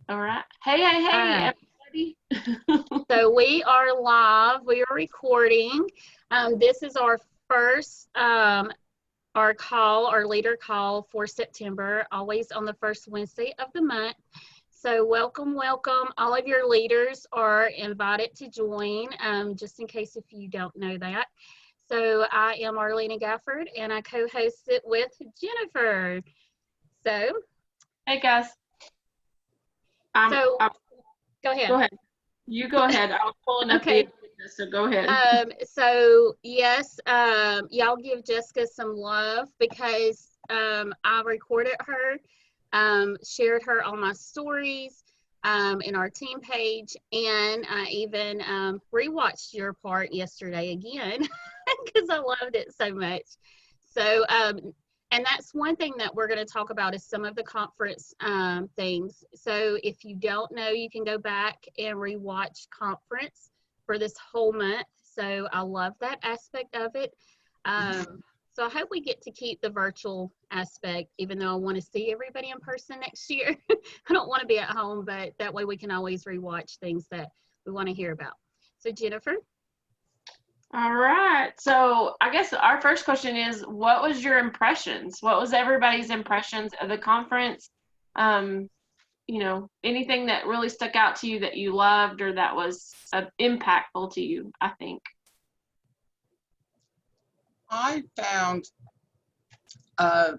All right. Hey, Uh, everybody. so we are live. We are recording. This is our first our leader call for September, always on the first Wednesday of the month. So welcome. All of your leaders are invited to join, just in case if you don't know that. So I am Arlena Gafford, and I co-host it with Jennifer. So, Hey, guys. so go Go ahead. ahead. You go ahead. I was pulling up the Okay. agenda, so go ahead. So yes, y'all give Jessica some love because I recorded her, shared her on my stories, in our team page, and I even rewatched your part yesterday again because I loved it so much. So and that's one thing that we're going to talk about is some of the conference things. So if you don't know, you can go back and rewatch conference for this whole month. So I love that aspect of it. So I hope we get to keep the virtual aspect, even though I want to see everybody in person next year. I don't want to be at home, but that way we can always rewatch things that we want to hear about. So Jennifer. All right. So I guess our first question is, what was your impressions? What was everybody's impressions of the conference? Um, anything that really stuck out to you that you loved or that was impactful to you, I think. I found uh,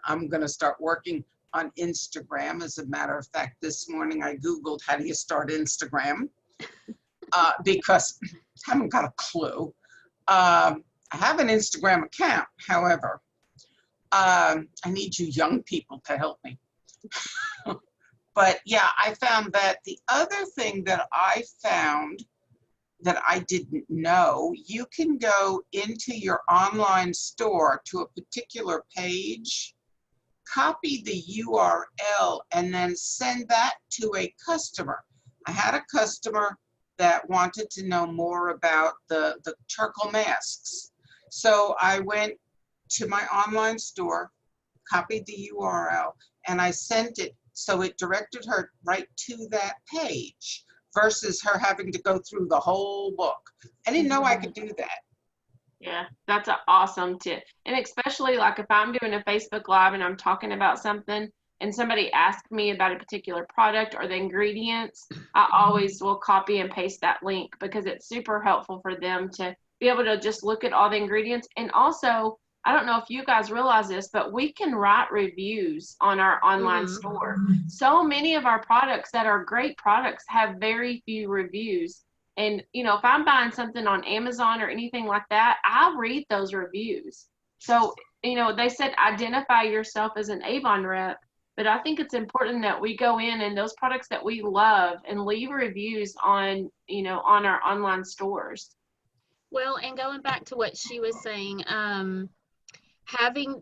I'm going to start working on Instagram. As a matter of fact, this morning I Googled how do you start Instagram because I haven't got a clue. I have an Instagram account, however, I need you young people to help me. But yeah, I found that the other thing that I found that I didn't know, you can go into your online store to a particular page, copy the URL, and then send that to a customer. I had a customer that wanted to know more about the charcoal masks. So I went to my online store, copied the URL, and I sent it. So it directed her right to that page versus her having to go through the whole book. I didn't know I could do that. Yeah, that's an awesome tip. And especially like if I'm doing a Facebook Live and I'm talking about something and somebody asks me about a particular product or the ingredients, I always will copy and paste that link because it's super helpful for them to be able to just look at all the ingredients. And also, I don't know if you guys realize this, but we can write reviews on our online store. So many of our products that are great products have very few reviews. And, if I'm buying something on Amazon or anything like that, I'll read those reviews. So, they said identify yourself as an Avon rep, but I think it's important that we go in and those products that we love and leave reviews on, on our online stores. Well, and going back to what she was saying, having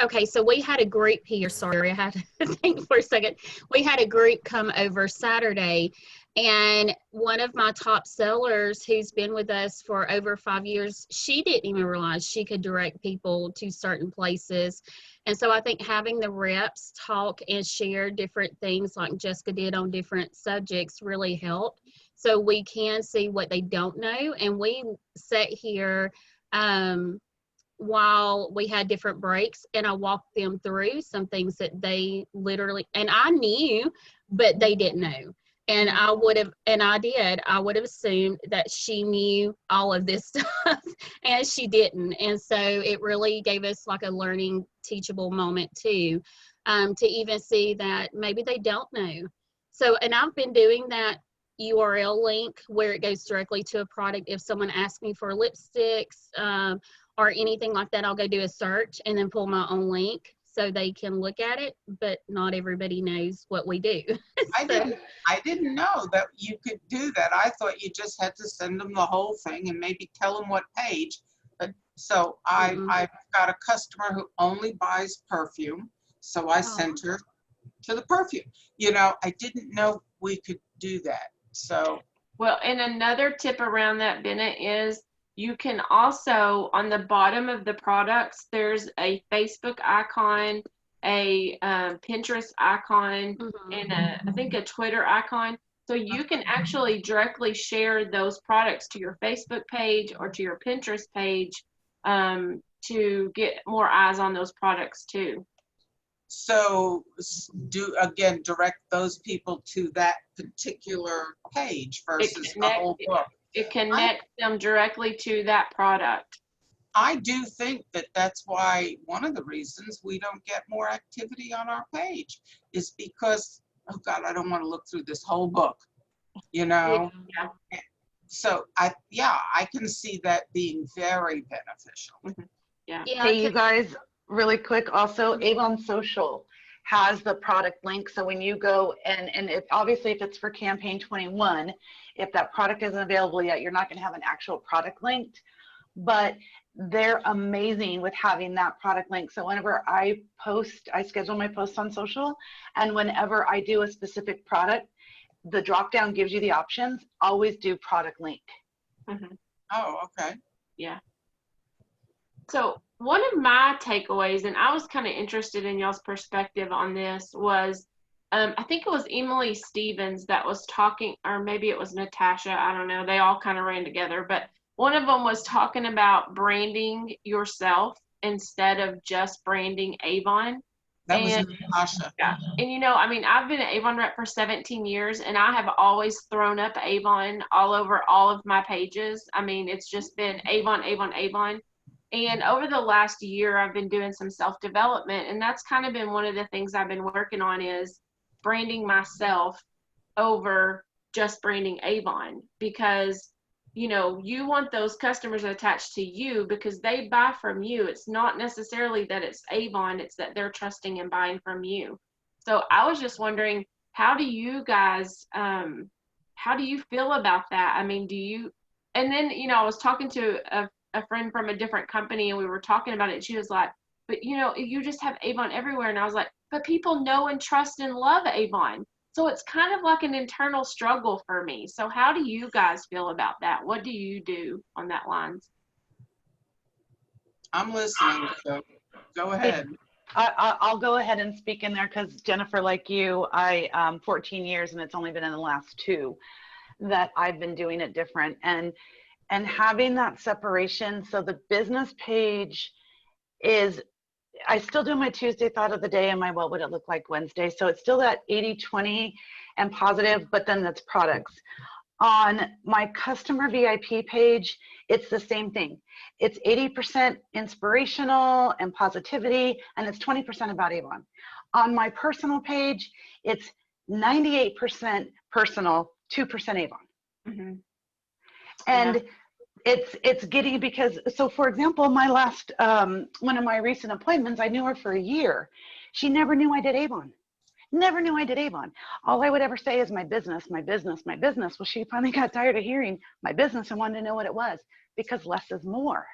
okay, so we had a group here. Sorry, I had to think for a second. We had a group come over Saturday, and one of my top sellers who's been with us for over 5 years, she didn't even realize she could direct people to certain places. And so I think having the reps talk and share different things like Jessica did on different subjects really helped. So we can see what they don't know. And we sat here while we had different breaks and I walked them through some things that they literally, and I knew, but they didn't know. And I would have assumed that she knew all of this stuff and she didn't. And so it really gave us like a learning, teachable moment too, to even see that maybe they don't know. So, and I've been doing that URL link where it goes directly to a product. If someone asks me for lipsticks, or anything like that, I'll go do a search and then pull my own link so they can look at it, but not everybody knows what we do. I didn't know that you could do that. I thought you just had to send them the whole thing and maybe tell them what page. But so I've got a customer who only buys perfume, so I sent her to the perfume. I didn't know we could do that. So well, and another tip around that, Bennett, is you can also, on the bottom of the products, there's a Facebook icon, a Pinterest icon, Mhm. and I think a Twitter icon. So you can actually directly share those products to your Facebook page or to your Pinterest page to get more eyes on those products too. So direct those people to that particular page versus the whole book. It connects them directly to that product. I do think that that's why one of the reasons we don't get more activity on our page is because, oh God, I don't want to look through this whole book, you know? Yeah. So I can see that being very beneficial. Yeah. Hey, you guys, really quick, also Avon Social has the product link. So when you go and obviously if it's for campaign 21, if that product isn't available yet, you're not going to have an actual product linked, but they're amazing with having that product link. So whenever I post, I schedule my posts on social, and whenever I do a specific product, the drop down gives you the options. Always do product link. Mm-hmm. Oh, okay. Yeah. So one of my takeaways, and I was kind of interested in y'all's perspective on this, was I think it was Emily Stevens that was talking, or maybe it was Natasha, I don't know. They all kind of ran together, but one of them was talking about branding yourself instead of just branding Avon. That was Natasha. Yeah. And you know, I mean, I've been an Avon rep for 17 years and I have always thrown up Avon all over all of my pages. I mean, it's just been Avon, Avon, Avon. And over the last year, I've been doing some self-development, and that's kind of been one of the things I've been working on is branding myself over just branding Avon, because you know, you want those customers attached to you because they buy from you. It's not necessarily that it's Avon, it's that they're trusting and buying from you. So I was just wondering, how do you guys, how do you feel about that? I mean, and then, you know, I was talking to a friend from a different company and we were talking about it. And she was like, but you know, you just have Avon everywhere. And I was like, but people know and trust and love Avon. So it's kind of like an internal struggle for me. So how do you guys feel about that? What do you do on that lines? I'm listening, so go ahead. I'll go ahead and speak in there because Jennifer, like you, 14 years and it's only been in the last 2 that I've been doing it different. And having that separation, so the business page is, I still do my Tuesday thought of the day and my what would it look like Wednesday. So it's still that 80-20 and positive, but then that's products. On my customer VIP page, it's the same thing. It's 80% inspirational and positivity, and it's 20% about Avon. On my personal page, it's 98% personal, 2% Avon. Mm-hmm. And it's getting, because, so for example, my last, one of my recent appointments, I knew her for a year. She never knew I did Avon. Never knew I did Avon. All I would ever say is my business, my business, my business. Well, she finally got tired of hearing my business and wanted to know what it was, because less is more.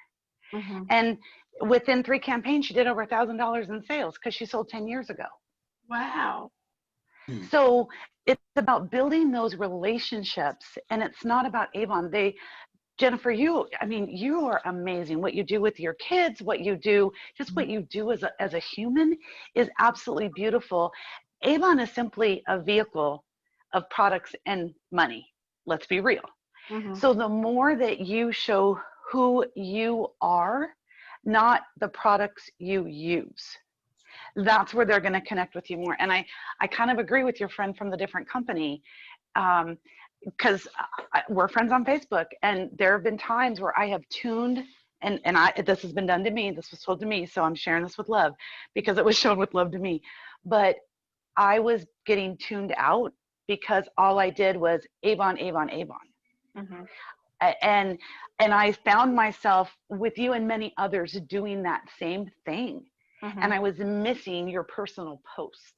Mm-hmm. And within 3 campaigns, she did over $1,000 in sales because she sold 10 years ago. Wow. So it's about building those relationships, and it's not about Avon. Jennifer, you are amazing. What you do with your kids, what you do, just what you do as a human is absolutely beautiful. Avon is simply a vehicle of products and money. Let's be real. Mm-hmm. So the more that you show who you are, not the products you use, that's where they're going to connect with you more. And I kind of agree with your friend from the different company. Because we're friends on Facebook, and there have been times where I have tuned, and this has been done to me, this was told to me, so I'm sharing this with love because it was shown with love to me. But I was getting tuned out because all I did was Avon, Avon, Avon. Mm-hmm. And I found myself with you and many others doing that same thing. Mm-hmm. And I was missing your personal posts,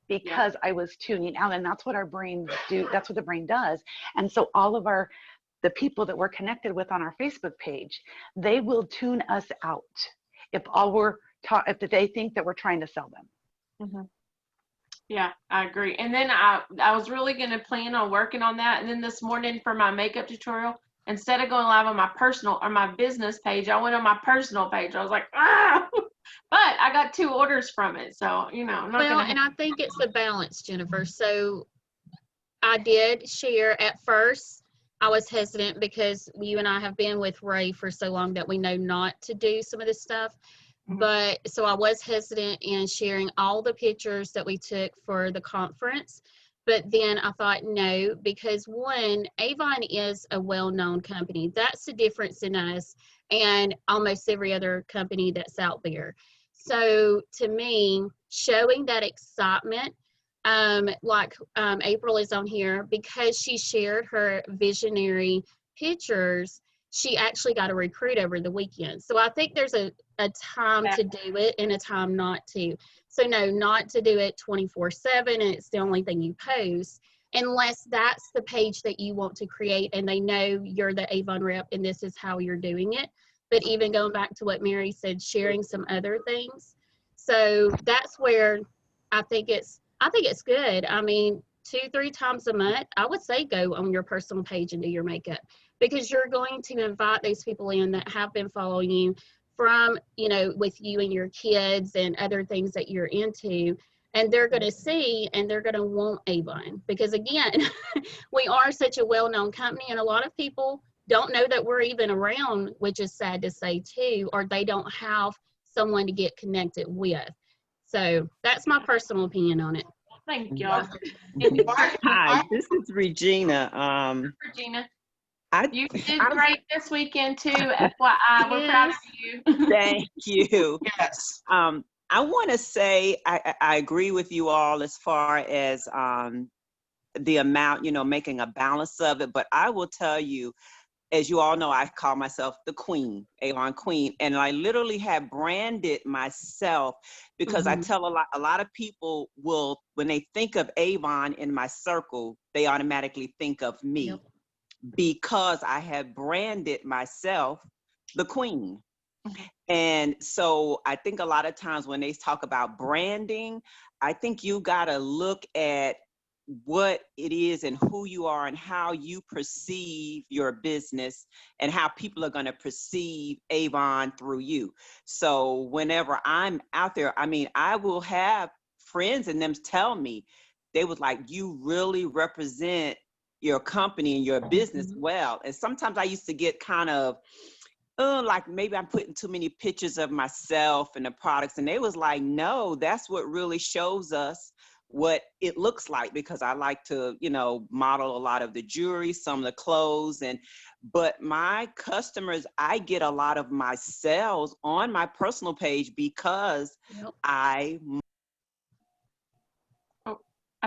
because I was tuning out, and that's what our brains do. That's what the brain does. And so all of the people that we're connected with on our Facebook page, they will tune us out if if they think that we're trying to sell them. Mm-hmm. Yeah, I agree. And then I was really going to plan on working on that. And then this morning for my makeup tutorial, instead of going live on my personal or my business page, I went on my personal page. I was like, but I got 2 orders from it. So, you know, I'm not Well, gonna. and I think it's a balance, Jennifer. So I did share at first. I was hesitant because you and I have been with Ray for so long that we know not to do some of this stuff. Mhm. But so I was hesitant in sharing all the pictures that we took for the conference. But then I thought, no, because one, Avon is a well-known company. That's the difference in us and almost every other company that's out there. So to me, showing that excitement, April is on here, because she shared her visionary pictures, she actually got a recruit over the weekend. So I think there's a time Yeah. to do it and a time not to. So no, not to do it 24/7 and it's the only thing you post, unless that's the page that you want to create and they know you're the Avon rep and this is how you're doing it. But even going back to what Mary said, sharing some other things. So that's where I think it's good. I mean, 2-3 times a month, I would say go on your personal page and do your makeup, because you're going to invite those people in that have been following you from, you know, with you and your kids and other things that you're into. And they're going to see and they're going to want Avon, because again, we are such a well-known company and a lot of people don't know that we're even around, which is sad to say too, or they don't have someone to get connected with. So that's my personal opinion on it. Thank y'all. And Hi, this is Regina. Regina, I you did great this weekend too. FYI, we're proud of you. thank you. Yes. I want to say I agree with you all as far as the amount, you know, making a balance of it. But I will tell you, as you all know, I call myself the Queen, Avon Queen, and I literally have branded myself because I tell a lot of people will, when they think of Avon in my circle, they automatically think of me. Yep. Because I have branded myself the Queen. And so I think a lot of times when they talk about branding, I think you got to look at what it is and who you are and how you perceive your business and how people are going to perceive Avon through you. So whenever I'm out there, I mean, I will have friends and them tell me, they was like, you really represent your company and your business well. And sometimes I used to get kind of, like maybe I'm putting too many pictures of myself and the products. And they was like, no, that's what really shows us what it looks like, because I like to, you know, model a lot of the jewelry, some of the clothes. But my customers, I get a lot of my sales on my personal page because I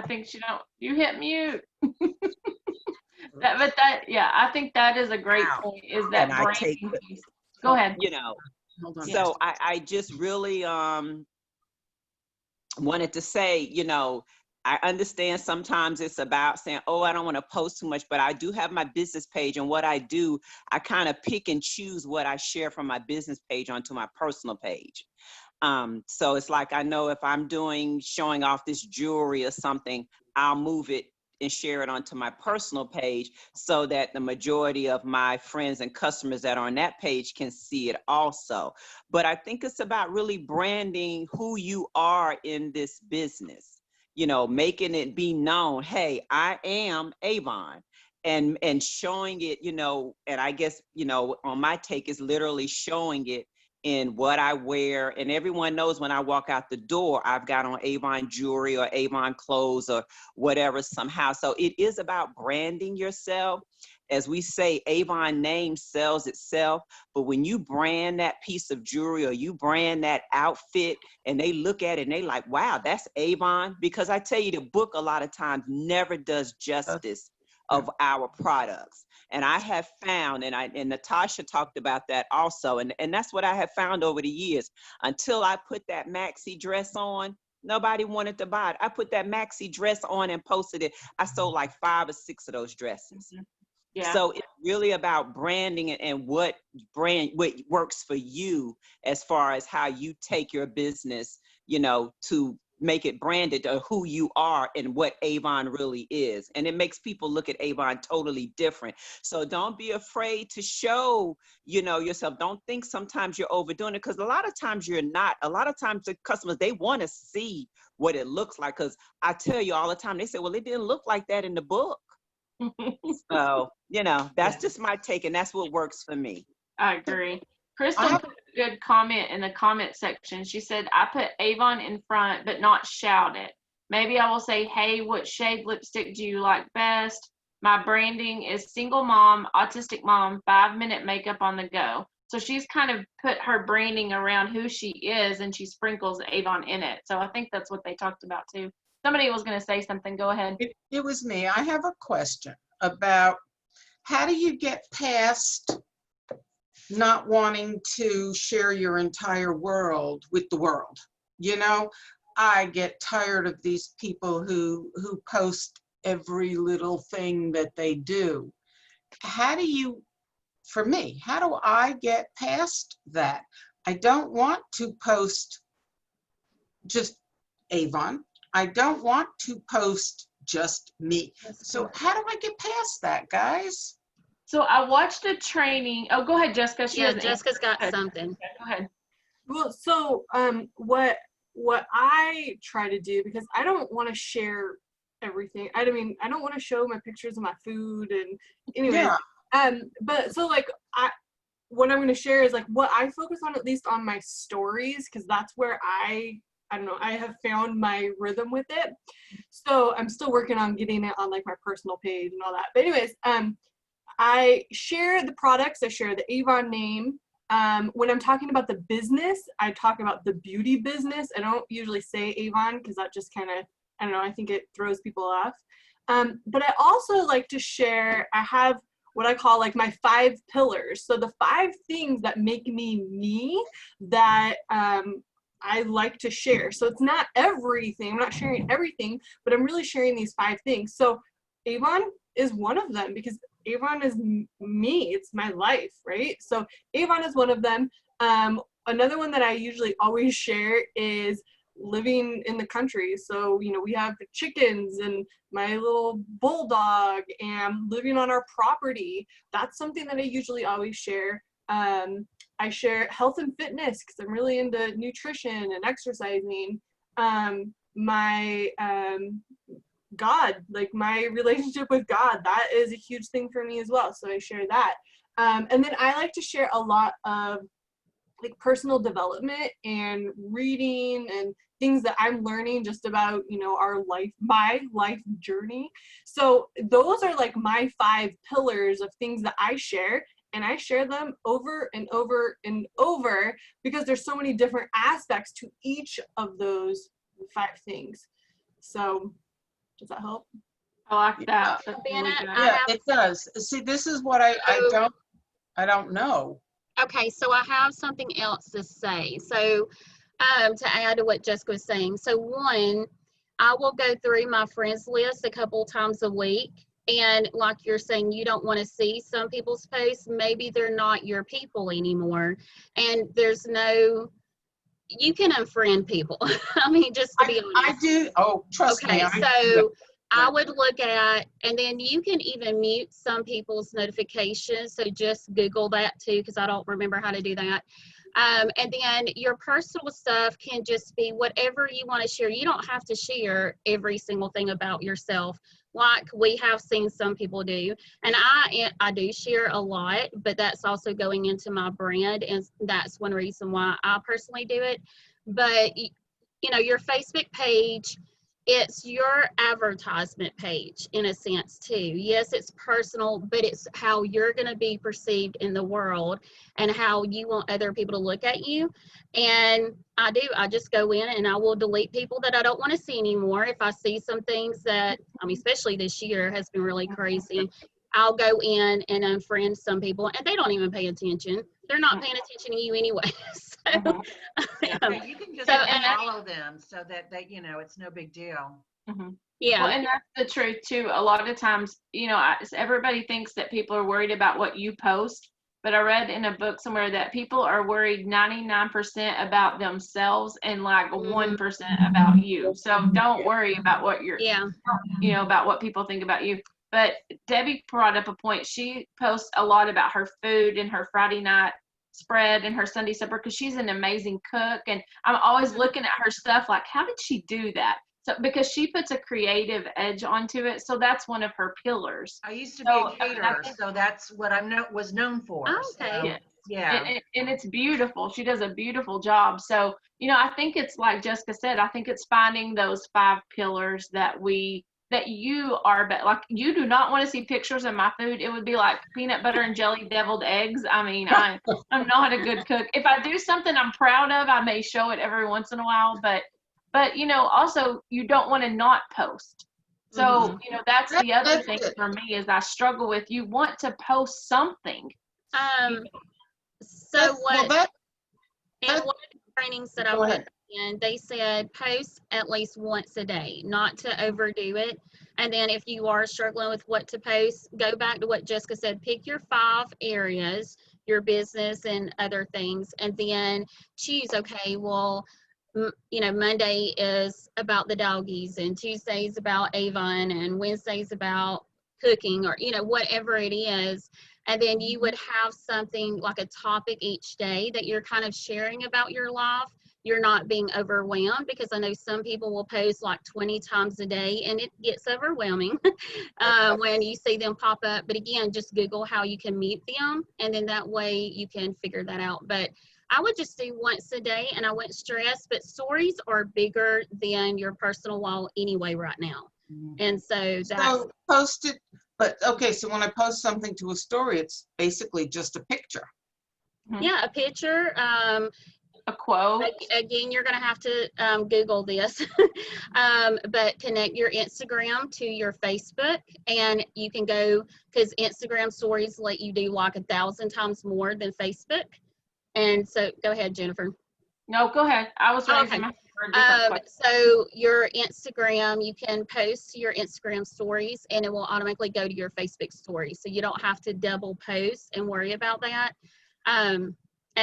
think you hit mute. I think that is a great point, is that and I branding take piece. Go ahead. you know, Hold on. so I just really wanted to say, you know, I understand sometimes it's about saying, oh, I don't want to post too much, but I do have my business page. And what I do, I kind of pick and choose what I share from my business page onto my personal page. So it's like, I know if I'm showing off this jewelry or something, I'll move it and share it onto my personal page so that the majority of my friends and customers that are on that page can see it also. But I think it's about really branding who you are in this business, you know, making it be known, hey, I am Avon. And showing it, you know, and I guess, you know, on my take is literally showing it in what I wear. And everyone knows when I walk out the door, I've got on Avon jewelry or Avon clothes or whatever somehow. So it is about branding yourself. As we say, Avon name sells itself. But when you brand that piece of jewelry or you brand that outfit and they look at it and they like, wow, that's Avon. Because I tell you, the book a lot of times never does justice of our products. And I have found, and Natasha talked about that also, and that's what I have found over the years. Until I put that maxi dress on, nobody wanted to buy it. I put that maxi dress on and posted it. I sold like 5 or 6 of those dresses. Yeah. So it's really about branding and what works for you as far as how you take your business, you know, to make it branded to who you are and what Avon really is. And it makes people look at Avon totally different. So don't be afraid to show, you know, yourself. Don't think sometimes you're overdoing it, because a lot of times you're not. A lot of times the customers, they want to see what it looks like, because I tell you all the time, they say, well, it didn't look like that in the book. So, you know, that's just my take, and that's what works for me. I agree. Crystal put a good comment in the comment section. She said, I put Avon in front, but not shout it. Maybe I will say, hey, what shade lipstick do you like best? My branding is single mom, autistic mom, 5-minute makeup on the go. So she's kind of put her branding around who she is, and she sprinkles Avon in it. So I think that's what they talked about too. Somebody was going to say something. Go ahead. It was me. I have a question about how do you get past not wanting to share your entire world with the world? You know, I get tired of these people who post every little thing that they do. How do you, for me, how do I get past that? I don't want to post just Avon. I don't want to post just me. So how do I get past that, guys? So I watched a training. Oh, go ahead, Jessica. She Yeah, has an Jessica's got answer. something. Go ahead. Well, so what I try to do, because I don't want to share everything. I mean, I don't want to show my pictures of my food and anyway. Yeah. But so like what I'm going to share is like what I focus on, at least on my stories, because that's where I don't know, I have found my rhythm with it. So I'm still working on getting it on like my personal page and all that. But anyways, I share the products, I share the Avon name. When I'm talking about the business, I talk about the beauty business. I don't usually say Avon because that just kind of, I don't know, I think it throws people off. But I also like to share, I have what I call like my 5 pillars. So the 5 things that make me me that I like to share. So it's not everything, I'm not sharing everything, but I'm really sharing these 5 things. So Avon is one of them because Avon is me, it's my life, right? So Avon is one of them. Another one that I usually always share is living in the country. So, you know, we have the chickens and my little bulldog and living on our property. That's something that I usually always share. I share health and fitness because I'm really into nutrition and exercising. God, like my relationship with God, that is a huge thing for me as well. So I share that. And then I like to share a lot of like personal development and reading and things that I'm learning just about, you know, our life, my life journey. So those are like my 5 pillars of things that I share. And I share them over and over and over because there's so many different aspects to each of those 5 things. So does that help? I like that. That's really Bennett, good. Yeah, it does. See, this is what I don't know. Okay, so I have something else to say. So to add to what Jessica was saying. So one, I will go through my friends list a couple times a week. And like you're saying, you don't want to see some people's posts. Maybe they're not your people anymore. And there's no, you can unfriend people. I mean, just to be honest. I do. Oh, trust me. Okay, so I would look at, and then you can even mute some people's notifications. So just Google that too, because I don't remember how to do that. And then your personal stuff can just be whatever you want to share. You don't have to share every single thing about yourself like we have seen some people do. And I do share a lot, but that's also going into my brand. And that's one reason why I personally do it. But, you know, your Facebook page, it's your advertisement page in a sense too. Yes, it's personal, but it's how you're going to be perceived in the world and how you want other people to look at you. And I just go in and I will delete people that I don't want to see anymore. If I see some things that, I mean, especially this year has been really crazy, I'll go in and unfriend some people and they don't even pay attention. They're not paying attention to you anyway. So, Yeah, you can just follow them so that you know, it's no big deal. yeah. Well, and that's the truth too. A lot of times, you know, everybody thinks that people are worried about what you post, but I read in a book somewhere that people are worried 99% about themselves and like 1% about you. So don't worry about what you're, Yeah. you know, about what people think about you. But Debbie brought up a point. She posts a lot about her food and her Friday night spread and her Sunday supper because she's an amazing cook. And I'm always looking at her stuff like, how did she do that? So because she puts a creative edge onto it. So that's one of her pillars. I used to be So, a caterer, so that's what was known for. Okay. So, Yeah. yeah. And it's beautiful. She does a beautiful job. So, you know, I think it's like Jessica said, I think it's finding those 5 pillars that you are, but like you do not want to see pictures of my food. It would be like peanut butter and jelly deviled eggs. I mean, I'm not a good cook. If I do something I'm proud of, I may show it every once in a while, but you know, also you don't want to not post. So, you know, that's the other thing for me is I struggle with, you want to post something. So Well, what in one of the trainings that I Go went ahead. in, they said post at least once a day, not to overdo it. And then if you are struggling with what to post, go back to what Jessica said, pick your 5 areas, your business and other things, and then choose, okay, well, you know, Monday is about the doggies and Tuesday's about Avon and Wednesday's about cooking, or, you know, whatever it is. And then you would have something like a topic each day that you're kind of sharing about your life. You're not being overwhelmed, because I know some people will post like 20 times a day and it gets overwhelming when you see them pop up. But again, just Google how you can meet them, and then that way you can figure that out. But I would just do once a day, and I wouldn't stress, but stories are bigger than your personal wall anyway right now. And so that's, So post it, but okay, so when I post something to a story, it's basically just a picture. yeah, a picture. A quote. Again, you're going to have to Google this, but connect your Instagram to your Facebook, and you can go, because Instagram stories let you do like 1,000 times more than Facebook. And so go ahead, Jennifer. No, go ahead. I was raising my hand for a different question. So your Instagram, you can post your Instagram stories and it will automatically go to your Facebook story. So you don't have to double post and worry about that. And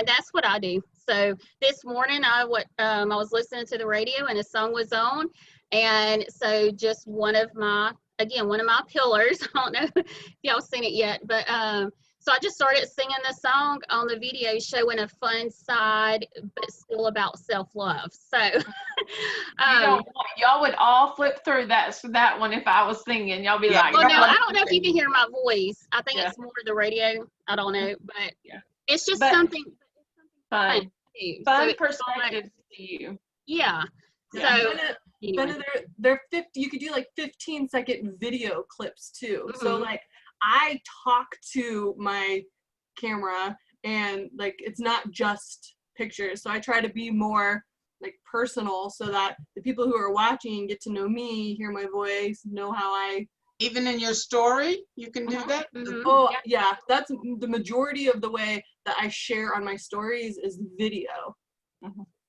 that's what I do. So this morning I was listening to the radio and a song was on. And so just one of my pillars, I don't know if y'all seen it yet, but so I just started singing the song on the video, showing a fun side, but still about self-love. So y'all would all flip through that one if I was singing. Y'all be like, well, no, I don't know if you can hear my voice. I think it's more the radio. I don't know, but it's just something fun so perspective to you. Yeah. Yeah. So Benna, they're 50. You could do like 15-second video clips too. So like I talk to my camera, and like it's not just pictures. So I try to be more like personal, so that the people who are watching get to know me, hear my voice, know how I. Even in your story, you can do that? Oh yeah, that's the majority of the way that I share on my stories is video.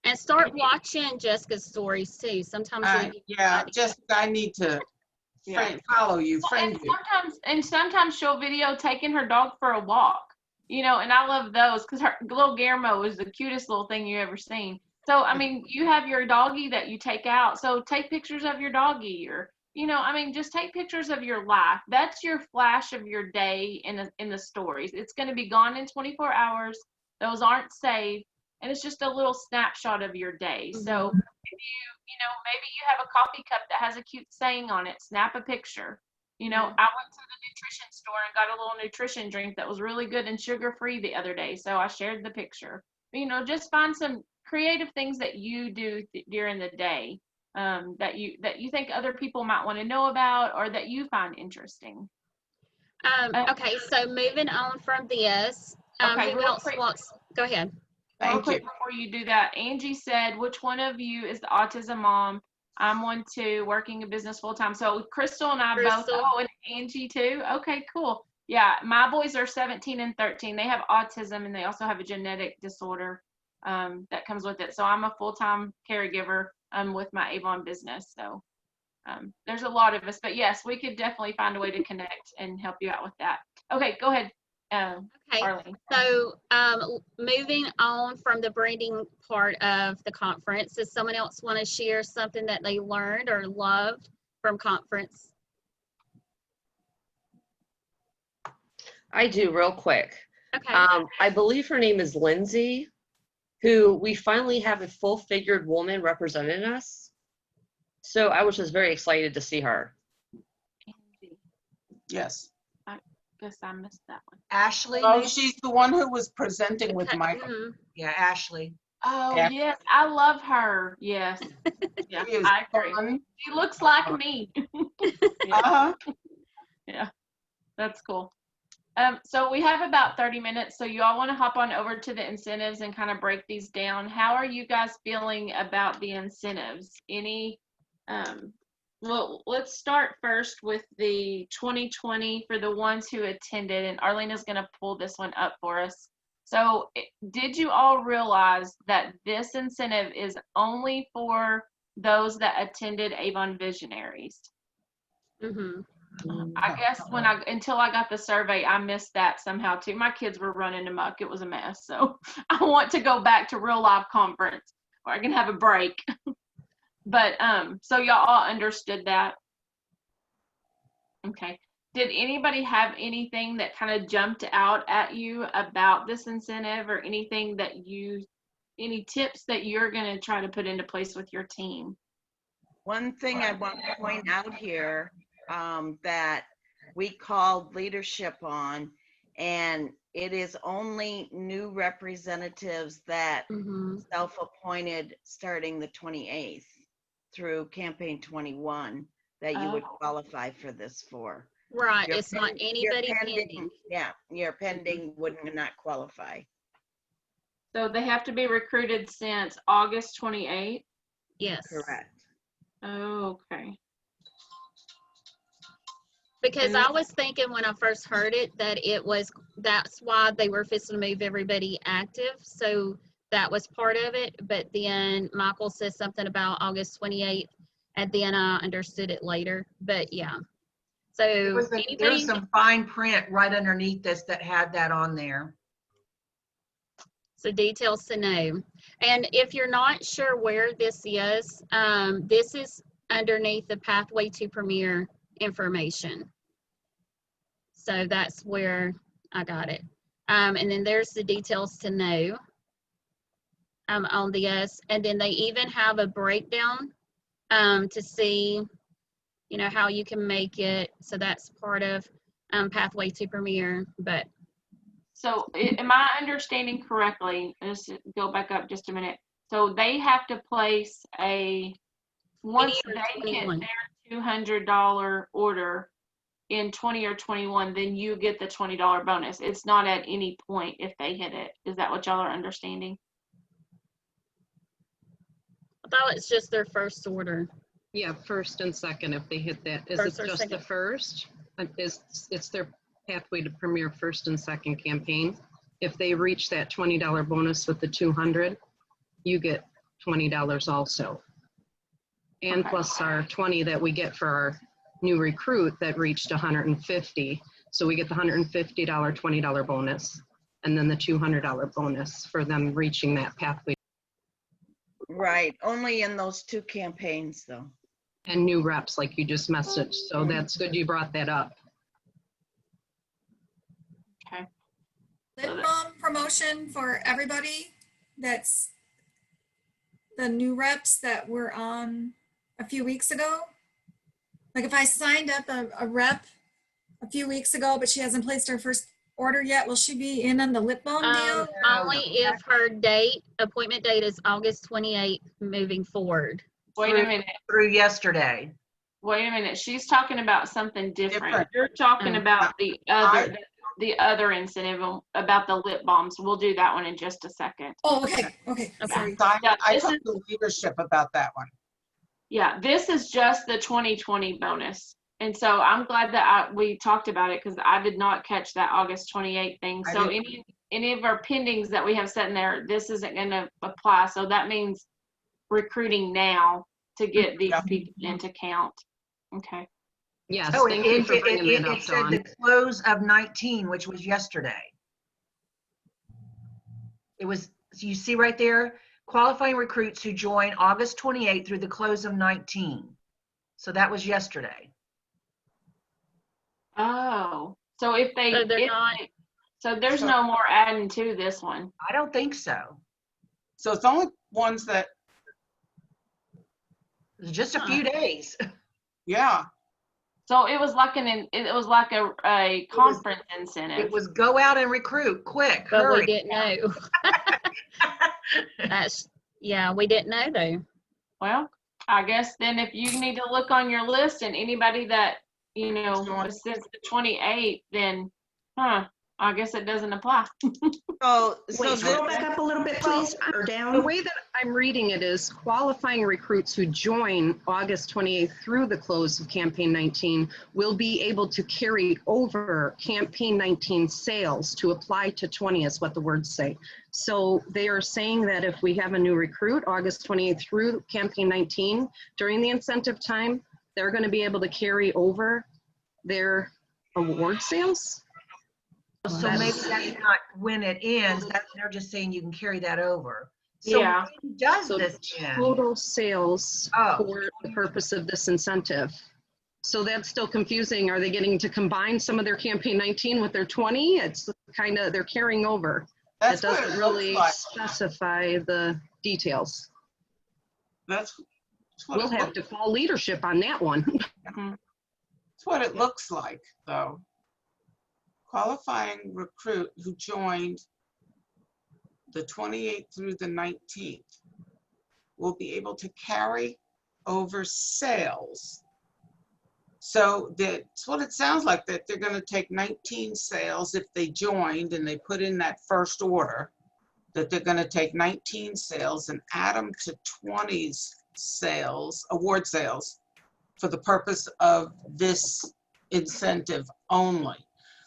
And start watching Jessica's stories too. Sometimes Jessica, I need to follow you, friend you. Sometimes she'll video taking her dog for a walk, you know, and I love those because her little Guillermo is the cutest little thing you ever seen. So I mean, you have your doggie that you take out, so take pictures of your doggie, or you know, I mean, just take pictures of your life. That's your flash of your day in the stories. It's going to be gone in 24 hours. Those aren't saved. And it's just a little snapshot of your day. So if you know, maybe you have a coffee cup that has a cute saying on it, snap a picture. You know, I went to the nutrition store and got a little nutrition drink that was really good and sugar-free the other day. So I shared the picture. You know, just find some creative things that you do during the day that you think other people might want to know about, or that you find interesting. Okay, so moving on from this, who else wants? Go ahead. Real quick before you do that, Angie said, which one of you is the autism mom? I'm one too, working a business full time. So Crystal and I both. Oh, and Angie too. Okay, cool. Yeah, my boys are 17 and 13. They have autism, and they also have a genetic disorder that comes with it. So I'm a full-time caregiver with my Avon business. So there's a lot of us, but yes, we could definitely find a way to connect and help you out with that. Okay, go ahead. Okay. Arlene. So, moving on from the branding part of the conference, does someone else want to share something that they learned or loved from conference? I do, real quick. Okay. I believe her name is Lindsay, who we finally have a full-figured woman representing us. So I was just very excited to see her. Yes. Guess I missed that one. Ashley, Oh, maybe? she's the one who was presenting with Okay, Michael. Yeah, Ashley. Oh, Yeah. yes. I love her. Yes. Yeah, She is I agree. fun. She looks like me. Yeah. Uh-huh. Yeah, that's cool. So we have about 30 minutes. So you all want to hop on over to the incentives and kind of break these down. How are you guys feeling about the incentives? Well, let's start first with the 2020 for the ones who attended, and Arlena's going to pull this one up for us. So did you all realize that this incentive is only for those that attended Avon Visionaries? Mm-hmm. I guess until I got the survey, I missed that somehow too. My kids were running amok. It was a mess. So I want to go back to real life conference where I can have a break. But so y'all all understood that. Okay. Did anybody have anything that kind of jumped out at you about this incentive, or anything that any tips that you're going to try to put into place with your team? One thing I want to point out here that we called leadership on, and it is only new representatives that Mm-hmm. self-appointed starting the 28th through campaign 21 that you would qualify for this for. Right. Your It's not anybody pending. pending. Yeah, your pending would not qualify. So they have to be recruited since August 28th. Yes. Correct. Okay. Because I was thinking when I first heard it that that's why they were fixing to move everybody active. So that was part of it. But then Michael said something about August 28th, and then I understood it later. But yeah. So There's some fine print right underneath this that had that on there. So details to know. And if you're not sure where this is underneath the Pathway to Premier information. So that's where I got it. And then there's the details to know on this. And then they even have a breakdown to see, how you can make it. So that's part of Pathway to Premier. But So am I understanding correctly? Let's go back up just a minute. So they have to place once they hit their $200 order in 20 or 21, then you get the $20 bonus. It's not at any point if they hit it. Is that what y'all are understanding? I thought it's just their first order. Yeah, first and second if they hit that. Is First it or just second? the first? It's their Pathway to Premier first and second campaign. If they reach that $20 bonus with the 200, you get $20 also. And Okay. plus our 20 that we get for our new recruit that reached 150. So we get the $150 $20 bonus, and then the $200 bonus for them reaching that pathway. Right, only in those two campaigns though. And new reps like you just messaged. So that's good you brought that up. Okay. Lip balm promotion for everybody. That's the new reps that were on a few weeks ago. Like if I signed up a rep a few weeks ago, but she hasn't placed her first order yet, will she be in on the lip balm deal? Only if her appointment date is August 28th moving forward. Wait a minute. Through yesterday. Wait a minute. She's talking about something different. Different. You're talking about the other incentive about the lip balms. We'll do that one in just a second. Oh, okay. Sorry. So I This talked is- to leadership about that one. Yeah, this is just the 2020 bonus. And so I'm glad that we talked about it because I did not catch that August 28th thing. I So didn't. any of our pendings that we have set in there, this isn't going to apply. So that means recruiting now to get these Yeah. people into count. Okay. Yes, Oh, thank you for bringing that up, it said Dawn. the close of 19, which was yesterday. It was, so you see right there, qualifying recruits who join August 28th through the close of 19. So that was yesterday. Oh, so if they, So they're not. so there's So- no more adding to this one. I don't think so. So it's only ones that, It was just a few days. yeah, So it was like it was like a conference incentive. It was go out and recruit, quick, But we hurry. didn't know. Yeah, we didn't know though. Well, I guess then if you need to look on your list and anybody that, you know, was since the 28th, then, I guess it doesn't apply. So Wait, scroll back up a little bit, please, or The down. way that I'm reading it is qualifying recruits who join August 28th through the close of campaign 19 will be able to carry over campaign 19 sales to apply to 20 is what the words say. So they are saying that if we have a new recruit August 28th through campaign 19 during the incentive time, they're going to be able to carry over their award sales. So maybe that's not when it ends. They're just saying you can carry that over. So Yeah. when does So this end? total sales Oh. for the purpose of this incentive. So that's still confusing. Are they getting to combine some of their campaign 19 with their 20? It's kind of, they're carrying over. that's It what doesn't it really looks like. specify the details. That's what We'll it have to call leadership on that one. That's what it looks like, though. Qualifying recruit who joined the 28th through the 19th will be able to carry over sales. So that's what it sounds like, that they're going to take 19 sales if they joined and they put in that first order, that they're going to take 19 sales and add them to 20's sales, award sales, for the purpose of this incentive only.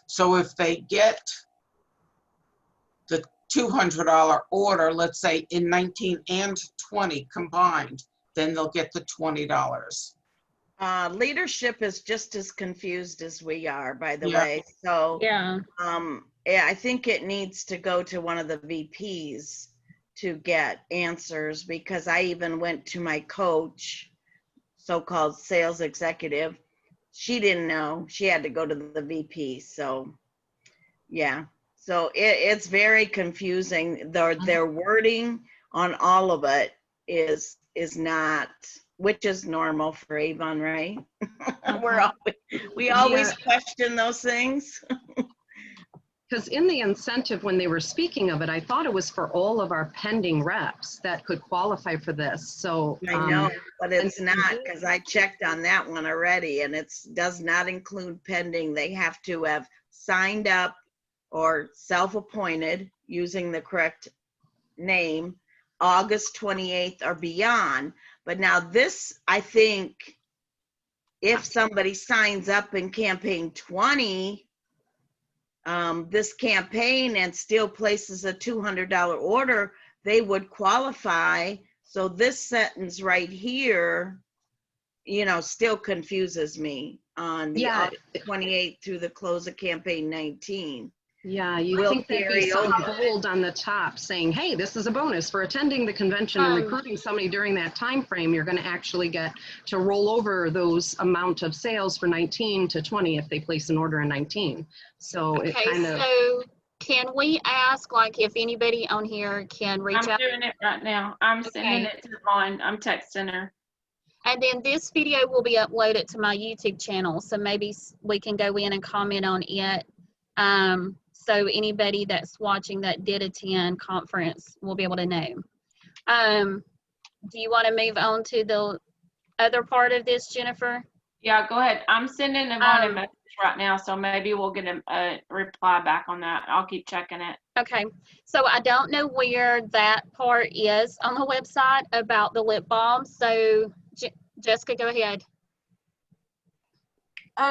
So if they get the $200 order, let's say in 19 and 20 combined, then they'll get the $20. Leadership is just as confused as we are, by the Yeah. way. So, Yeah. yeah, I think it needs to go to one of the VPs to get answers, because I even went to my coach, so-called sales executive. She didn't know. She had to go to the VP. So, yeah. So it's very confusing. Their wording on all of it is not, which is normal for Avon, right? We always question those things. Because in the incentive, when they were speaking of it, I thought it was for all of our pending reps that could qualify for this. So I know, but it's not, because I checked on that one already, and it does not include pending. They have to have signed up or self-appointed using the correct name August 28th or beyond. But now this, I think, if somebody signs up in campaign 20, this campaign, and still places a $200 order, they would qualify. So this sentence right here, you know, still confuses me on the August 28th through the close of campaign 19. Yeah, you Will think there'd be carry some over. bold on the top saying, hey, this is a bonus for attending the convention and recruiting somebody during that time frame. You're going to actually get to roll over those amount of sales for 19 to 20 if they place an order in 19. So it Okay, kind of. so can we ask, like, if anybody on here can reach I'm out? doing it right now. I'm sending Okay. it to Vaughn. I'm texting her. And then this video will be uploaded to my YouTube channel, so maybe we can go in and comment on it. So anybody that's watching that did attend conference will be able to know. Do you want to move on to the other part of this, Jennifer? Yeah, go ahead. I'm sending Vaughn a message right now, so maybe we'll get a reply back on that. I'll keep checking it. Okay, so I don't know where that part is on the website about the lip balm. So Jessica, go ahead.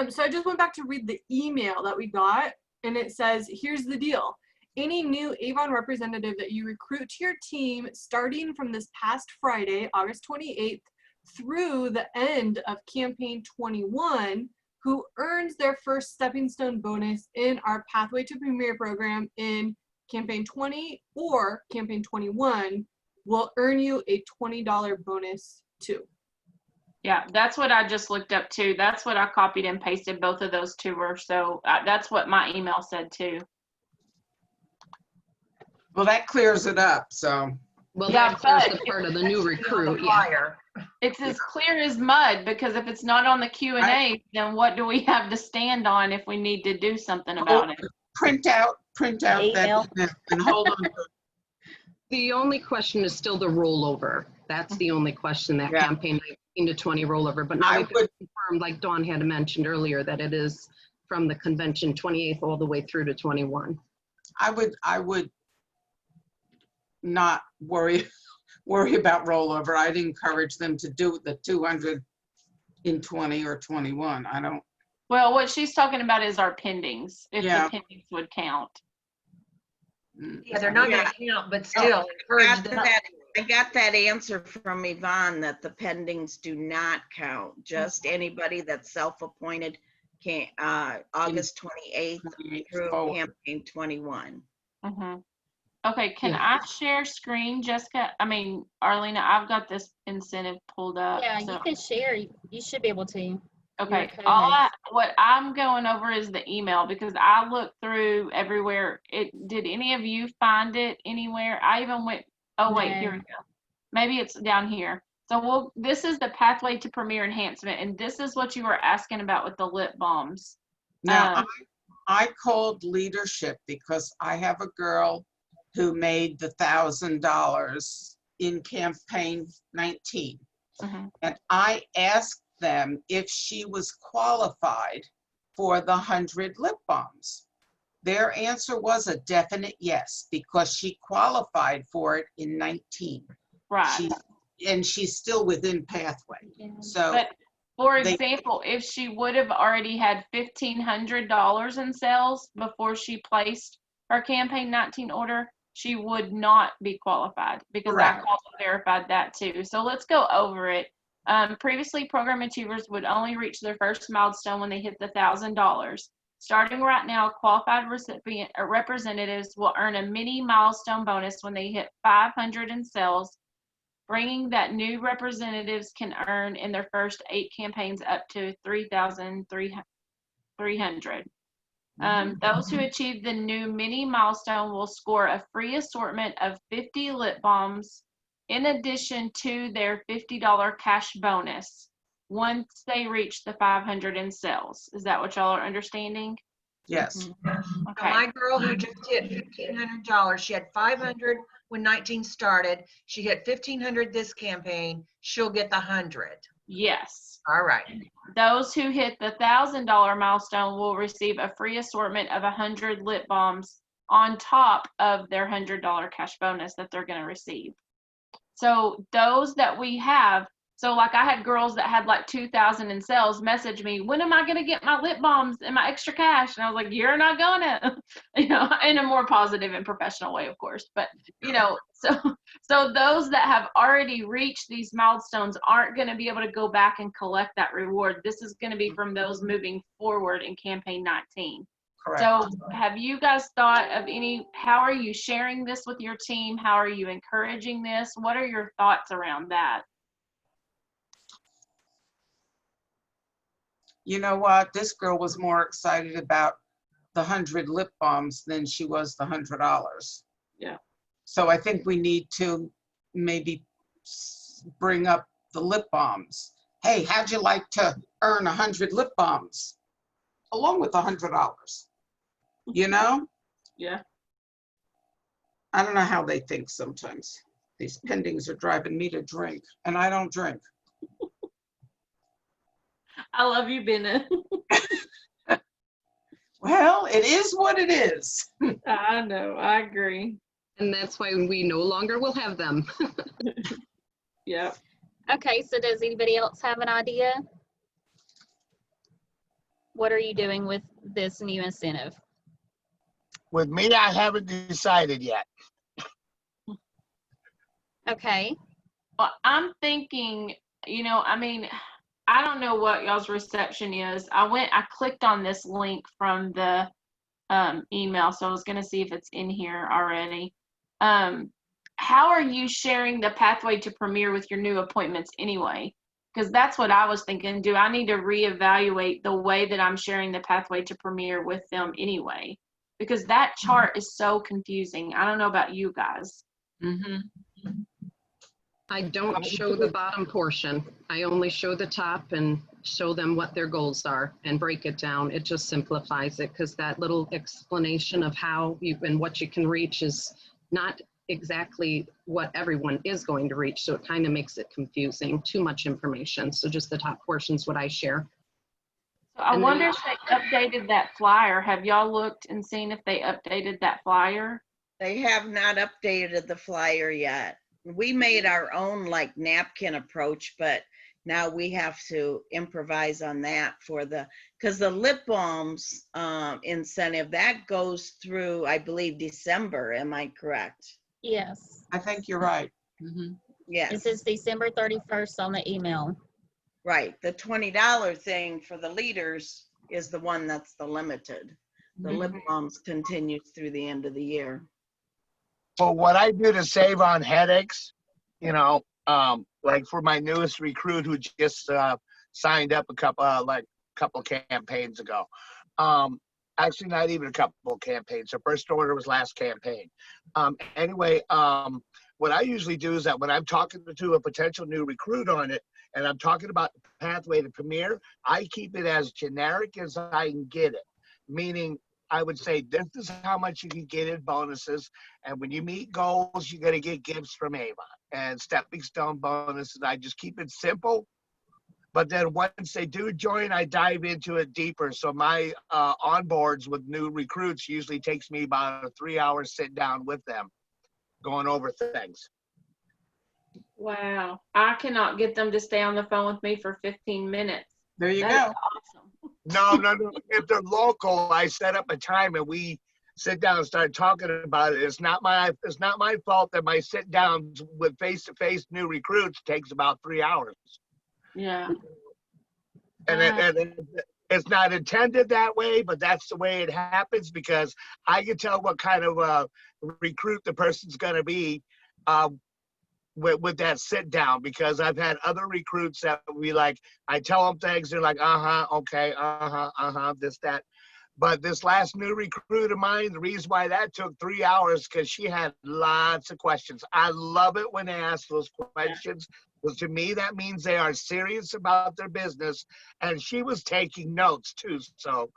So I just went back to read the email that we got, and it says, here's the deal. Any new Avon representative that you recruit to your team starting from this past Friday, August 28th, through the end of campaign 21, who earns their first stepping stone bonus in our Pathway to Premier program in campaign 20 or campaign 21 will earn you a $20 bonus too. Yeah, that's what I just looked up too. That's what I copied and pasted. Both of those two were. So that's what my email said too. Well, that clears it up, so. Well, Yeah, that's there's but the part of the new On the recruit, yeah. flyer. It's as clear as mud, because if it's not on the Q&A, then what do we have to stand on if we need to do something about it? Print out that Email. and hold on. The only question is still the rollover. That's the only question, that Yeah. campaign 19 to 20 rollover. But now I we've would- confirmed, like Dawn had mentioned earlier, that it is from the convention 28th all the way through to 21. I would not worry about rollover. I'd encourage them to do the 200 in 20 or 21. I don't. Well, what she's talking about is our pendings, if Yeah. the pendings would count. Yeah, they're not gonna count, but still encourage them. I got that answer from Yvonne that the pendings do not count. Just anybody that's self-appointed can, August 28th through forward. campaign 21. Okay, can I share screen, Jessica? I mean, Arlena, I've got this incentive pulled up. Yeah, so- you can share. You should be able to. Okay, co-host. what I'm going over is the email, because I looked through everywhere. Did any of you find it anywhere? I even went, oh wait, here we No. go. Maybe it's down here. So this is the Pathway to Premier Enhancement, and this is what you were asking about with the lip balms. Now, I called leadership because I have a girl who made the $1,000 in campaign 19. And I asked them if she was qualified for the 100 lip balms. Their answer was a definite yes, because she qualified for it in 19. Right. She's still within Pathway. So But for they- example, if she would have already had $1,500 in sales before she placed her campaign 19 order, she would not be qualified, because I Correct. called and verified that too. So let's go over it. Previously, program achievers would only reach their first milestone when they hit the $1,000. Starting right now, qualified representatives will earn a mini milestone bonus when they hit 500 in sales, bringing that new representatives can earn in their first 8 campaigns up to 3,300. Those who achieve the new mini milestone will score a free assortment of 50 lip balms in addition to their $50 cash bonus once they reach the 500 in sales. Is that what y'all are understanding? Yes. Okay. My girl who just hit $1,500, she had 500 when 19 started. She hit 1,500 this campaign. She'll get the 100. Yes. All right. Those who hit the $1,000 milestone will receive a free assortment of 100 lip balms on top of their $100 cash bonus that they're going to receive. So those that we have, so like I had girls that had like 2,000 in sales message me, when am I going to get my lip balms and my extra cash? And I was like, you're not gonna, in a more positive and professional way, of course. But, so those that have already reached these milestones aren't going to be able to go back and collect that reward. This is going to be from those moving forward in campaign 19. Correct. So have you guys thought of how are you sharing this with your team? How are you encouraging this? What are your thoughts around that? You know what? This girl was more excited about the 100 lip balms than she was the $100. Yeah. So I think we need to maybe bring up the lip balms. Hey, how'd you like to earn 100 lip balms along with $100? Yeah. I don't know how they think sometimes. These pendings are driving me to drink, and I don't drink. I love you, Bennett. Well, it is what it is. I know, I agree. And that's why we no longer will have them. Yep. Okay, so does anybody else have an idea? What are you doing with this new incentive? With me, I haven't decided yet. Okay. Well, I'm thinking, I don't know what y'all's reception is. I clicked on this link from the email, so I was gonna see if it's in here already. How are you sharing the pathway to Premier with your new appointments anyway? Because that's what I was thinking. Do I need to reevaluate the way that I'm sharing the pathway to Premier with them anyway? Because that chart is so confusing. I don't know about you guys. I don't show the bottom portion. I only show the top and show them what their goals are and break it down. It just simplifies it because that little explanation of how you and what you can reach is not exactly what everyone is going to reach. So it kind of makes it confusing, too much information. So just the top portion's what I share. So I And wonder then- if they updated that flyer. Have y'all looked and seen if they updated that flyer? They have not updated the flyer yet. We made our own like napkin approach, but now we have to improvise on that for because the lip balms incentive, that goes through, I believe, December. Am I correct? Yes. I think you're right. Yes. This is December 31st on the email. Right. The $20 thing for the leaders is the one that's the limited. The lip balms continues through the end of the year. But what I do to save on headaches, you know, like for my newest recruit who just signed up a couple campaigns ago. Actually, not even a couple campaigns. Her first order was last campaign. Anyway, what I usually do is that when I'm talking to a potential new recruit on it, and I'm talking about the pathway to Premier, I keep it as generic as I can get it. Meaning, I would say this is how much you can get in bonuses, and when you meet goals, you're going to get gifts from Avon and stepping stone bonuses. I just keep it simple. But then once they do join, I dive into it deeper. So my onboards with new recruits usually takes me about a 3-hour sit down with them, going over things. Wow. I cannot get them to stay on the phone with me for 15 minutes. There you That go. is awesome. No. If they're local, I set up a time and we sit down and start talking about it. It's not my fault that my sit downs with face-to-face new recruits takes about 3 hours. Yeah. And it's not intended that way, but that's the way it happens because I can tell what kind of recruit the person's going to be with that sit down, because I've had other recruits that we like, I tell them things, they're like, okay, this, that. But this last new recruit of mine, the reason why that took 3 hours, because she had lots of questions. I love it when they ask those questions, because to me, that means they are serious about their business. And she was taking notes too. So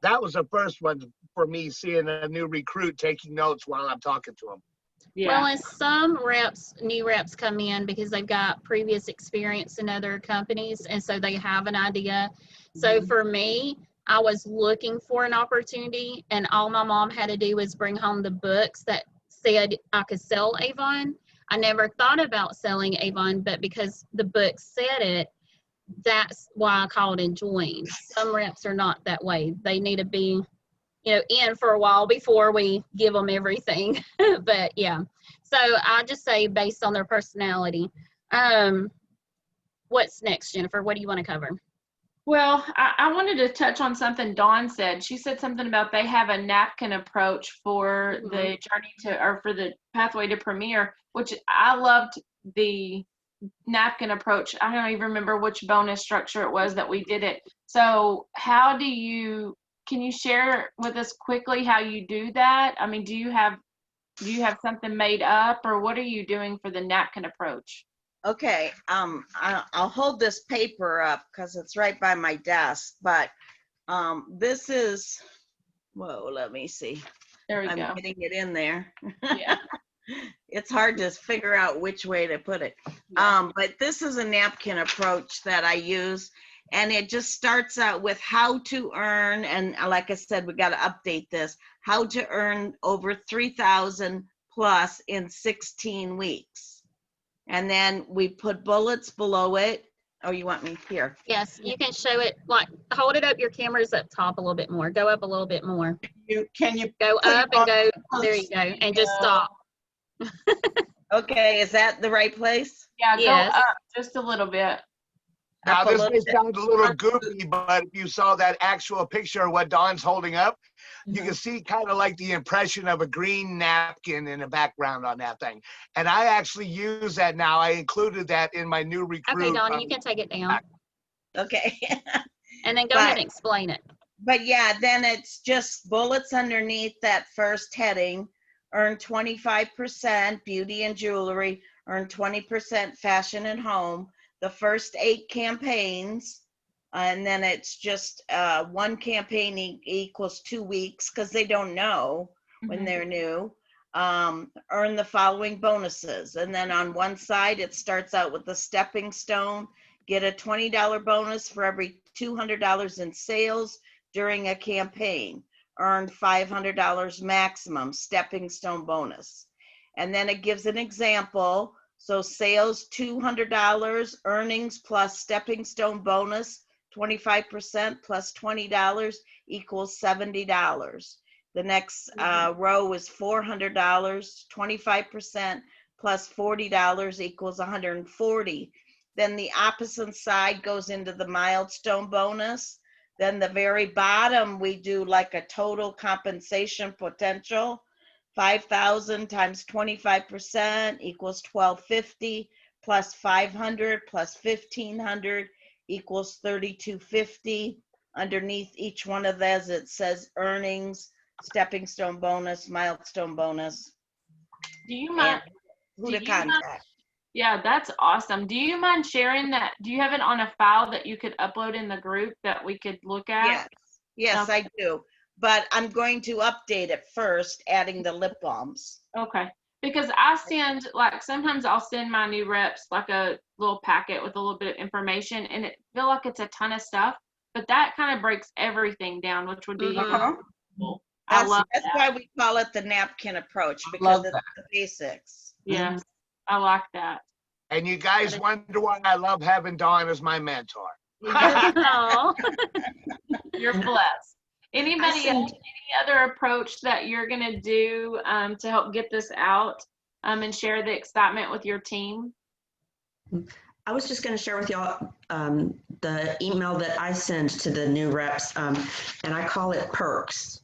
that was the first one for me, seeing a new recruit taking notes while I'm talking to them. Well, and some new reps come in because they've got previous experience in other companies, and so they have an idea. So for me, I was looking for an opportunity, and all my mom had to do was bring home the books that said I could sell Avon. I never thought about selling Avon, but because the book said it, that's why I called and joined. Some reps are not that way. They need to be, in for a while before we give them everything. But yeah, so I just say based on their personality. What's next, Jennifer? What do you want to cover? Well, I wanted to touch on something Dawn said. She said something about they have a napkin approach for the journey to, or for the pathway to Premier, which I loved the napkin approach. I don't even remember which bonus structure it was that we did it. So can you share with us quickly how you do that? I mean, do you have something made up, or what are you doing for the napkin approach? Okay, I'll hold this paper up because it's right by my desk, but this is, whoa, let me see. There we I'm go. getting it in there. Yeah. It's hard to figure out which way to put it. But this is a napkin approach that I use, and it just starts out with how to earn, and like I said, we got to update this, how to earn over 3,000 plus in 16 weeks. And then we put bullets below it. Oh, you want me here? Yes, you can show it, like, hold it up. Your camera's up top a little bit more. Go up a little bit more. Can you go up and go, there you go, and just stop. Okay, is that the right place? Yeah, Yes. go up just a little bit. Now, Up a this little may bit. sound a little goofy, but if you saw that actual picture of what Dawn's holding up, you can see kind of like the impression of a green napkin in the background on that thing. And I actually use that now. I included that in my new recruit. Okay, Donna, you can take it down Okay. and then go But- ahead and explain it. But yeah, then it's just bullets underneath that first heading. Earn 25% beauty and jewelry, earn 20% fashion and home. The first 8 campaigns, and then it's just one campaign equals 2 weeks because they don't know when they're new. Earn the following bonuses. And then on one side, it starts out with the stepping stone. Get a $20 bonus for every $200 in sales during a campaign. Earn $500 maximum stepping stone bonus. And then it gives an example. So sales, $200, earnings plus stepping stone bonus, 25% plus $20 equals $70. The next row is $400, 25% plus $40 equals $140. Then the opposite side goes into the milestone bonus. Then the very bottom, we do like a total compensation potential. 5,000 times 25% equals 1,250 plus 500 plus 1,500 equals 3,250. Underneath each one of those, it says earnings, stepping stone bonus, milestone bonus, Do you mind? and who do to you mind- contact. Yeah, that's awesome. Do you mind sharing that? Do you have it on a file that you could upload in the group that we could look at? Yes, yes, I do. But I'm going to update it first, adding the lip balms. Okay. Because I send, like, sometimes I'll send my new reps like a little packet with a little bit of information, and it feel like it's a ton of stuff, but that kind of breaks everything down, which would be helpful. I love That's that. why we call it the napkin approach, love because it's the basics. Yes, I like that. And you guys wonder why I love having Dawn as my mentor. Aw. You're blessed. Anybody else, any other approach that you're gonna do to help get this out and share the excitement with your team? I was just going to share with y'all the email that I send to the new reps, and I call it perks.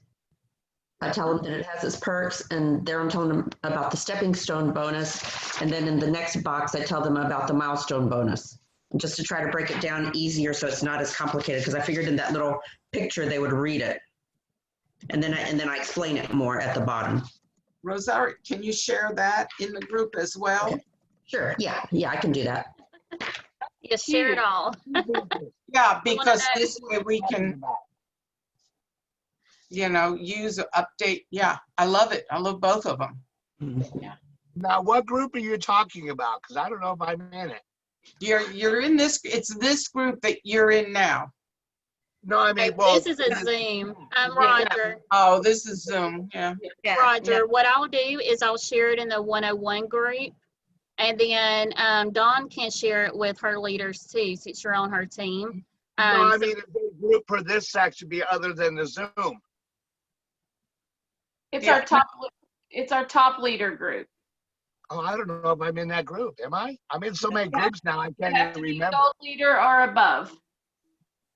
I tell them that it has its perks, and there I'm telling them about the stepping stone bonus, and then in the next box I tell them about the milestone bonus, just to try to break it down easier so it's not as complicated, because I figured in that little picture they would read it, and then I explain it more at the bottom. Rosario, can you share that in the group as well? Sure. Yeah, I can do that. Yes, share it all. Yeah, because this way we can, use, update. Yeah, I love it. I love both of them. Now, what group are you talking about? Because I don't know if I'm in it. You're in this, it's this group that you're in now. No, I mean, well. This is a Zoom. I'm Roger. Oh, this is Zoom, yeah. Roger, what I'll do is I'll share it in the 101 group. And then Dawn can share it with her leaders too, since you're on her team. No, I mean, is there a group for this section be other than the Zoom? It's our top leader group. Oh, I don't know if I'm in that group. Am I? I'm in so many groups now, I You can't have even to be remember. gold leader or above.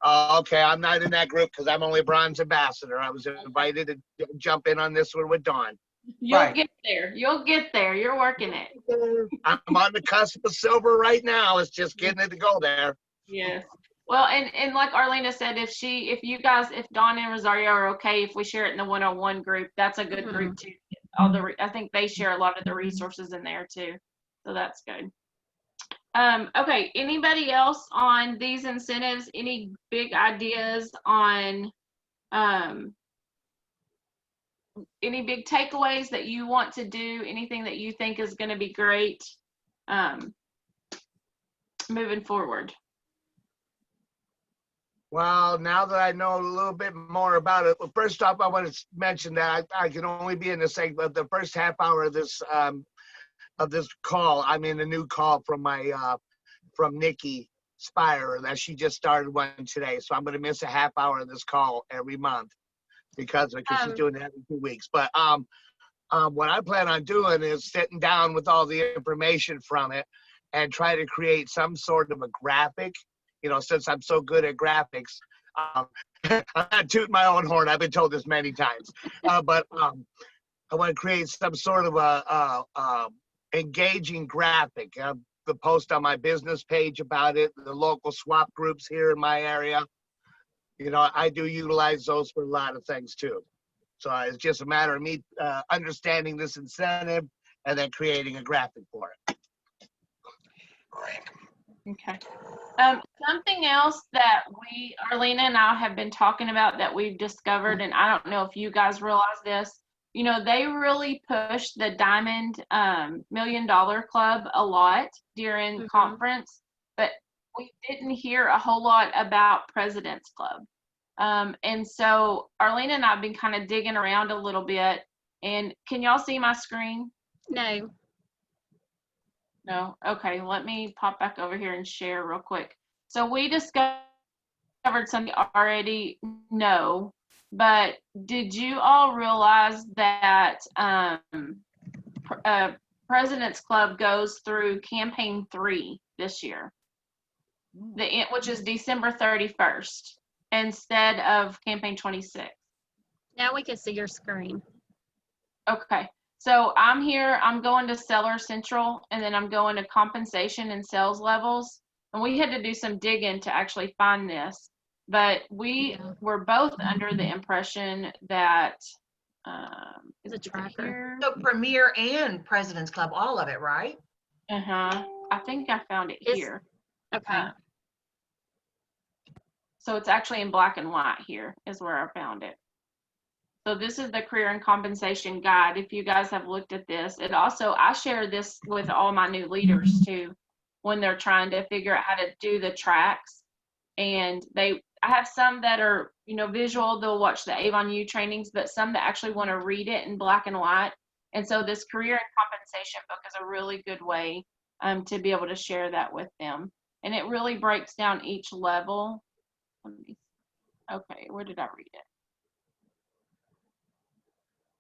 Oh, okay, I'm not in that group because I'm only bronze ambassador. I was invited to jump in on this one with Dawn. You'll get there. You'll get there. You're working it. I'm on the cusp of silver right now. It's just getting it to go there. Yes. Well, and like Arlena said, if Dawn and Rosario are okay, if we share it in the 101 group, that's a good group too. I think they share a lot of the resources in there too. So that's good. Okay, anybody else on these incentives? Any big ideas on any big takeaways that you want to do? Anything that you think is going to be great moving forward? Well, now that I know a little bit more about it, well, first off, I want to mention that I can only be in the first half hour of this call. I'm in a new call from from Nikki Spire that she just started one today. So I'm going to miss a half hour of this call every month because she's doing it every 2 weeks. But what I plan on doing is sitting down with all the information from it and try to create some sort of a graphic since I'm so good at graphics, I'm not tooting my own horn. I've been told this many times, but I want to create some sort of a engaging graphic. The post on my business page about it, the local swap groups here in my area. I do utilize those for a lot of things too. So it's just a matter of me understanding this incentive and then creating a graphic for it. Okay. Something else that Arlena and I have been talking about that we've discovered, and I don't know if you guys realize this, they really push the Diamond $1 Million Club a lot during conference, but we didn't hear a whole lot about President's Club. And so Arlena and I have been kind of digging around a little bit, and can y'all see my screen? No. No? Okay, let me pop back over here and share real quick. So we discovered something you already know, but did you all realize that President's Club goes through campaign 3 this year, which is December 31st instead of campaign 26? Now we can see your screen. Okay. So I'm here, I'm going to Seller Central, and then I'm going to compensation and sales levels. And we had to do some digging to actually find this, but we were both under the impression that, is it tracker? So Premier and President's Club, all of it, right? I think I found it here. Okay. So it's actually in black and white here is where I found it. So this is the career and compensation guide. If you guys have looked at this, it also, I share this with all my new leaders too, when they're trying to figure out how to do the tracks. And I have some that are, visual, they'll watch the Avon U trainings, but some that actually want to read it in black and white. And so this career and compensation book is a really good way to be able to share that with them. And it really breaks down each level. Okay, where did I read it?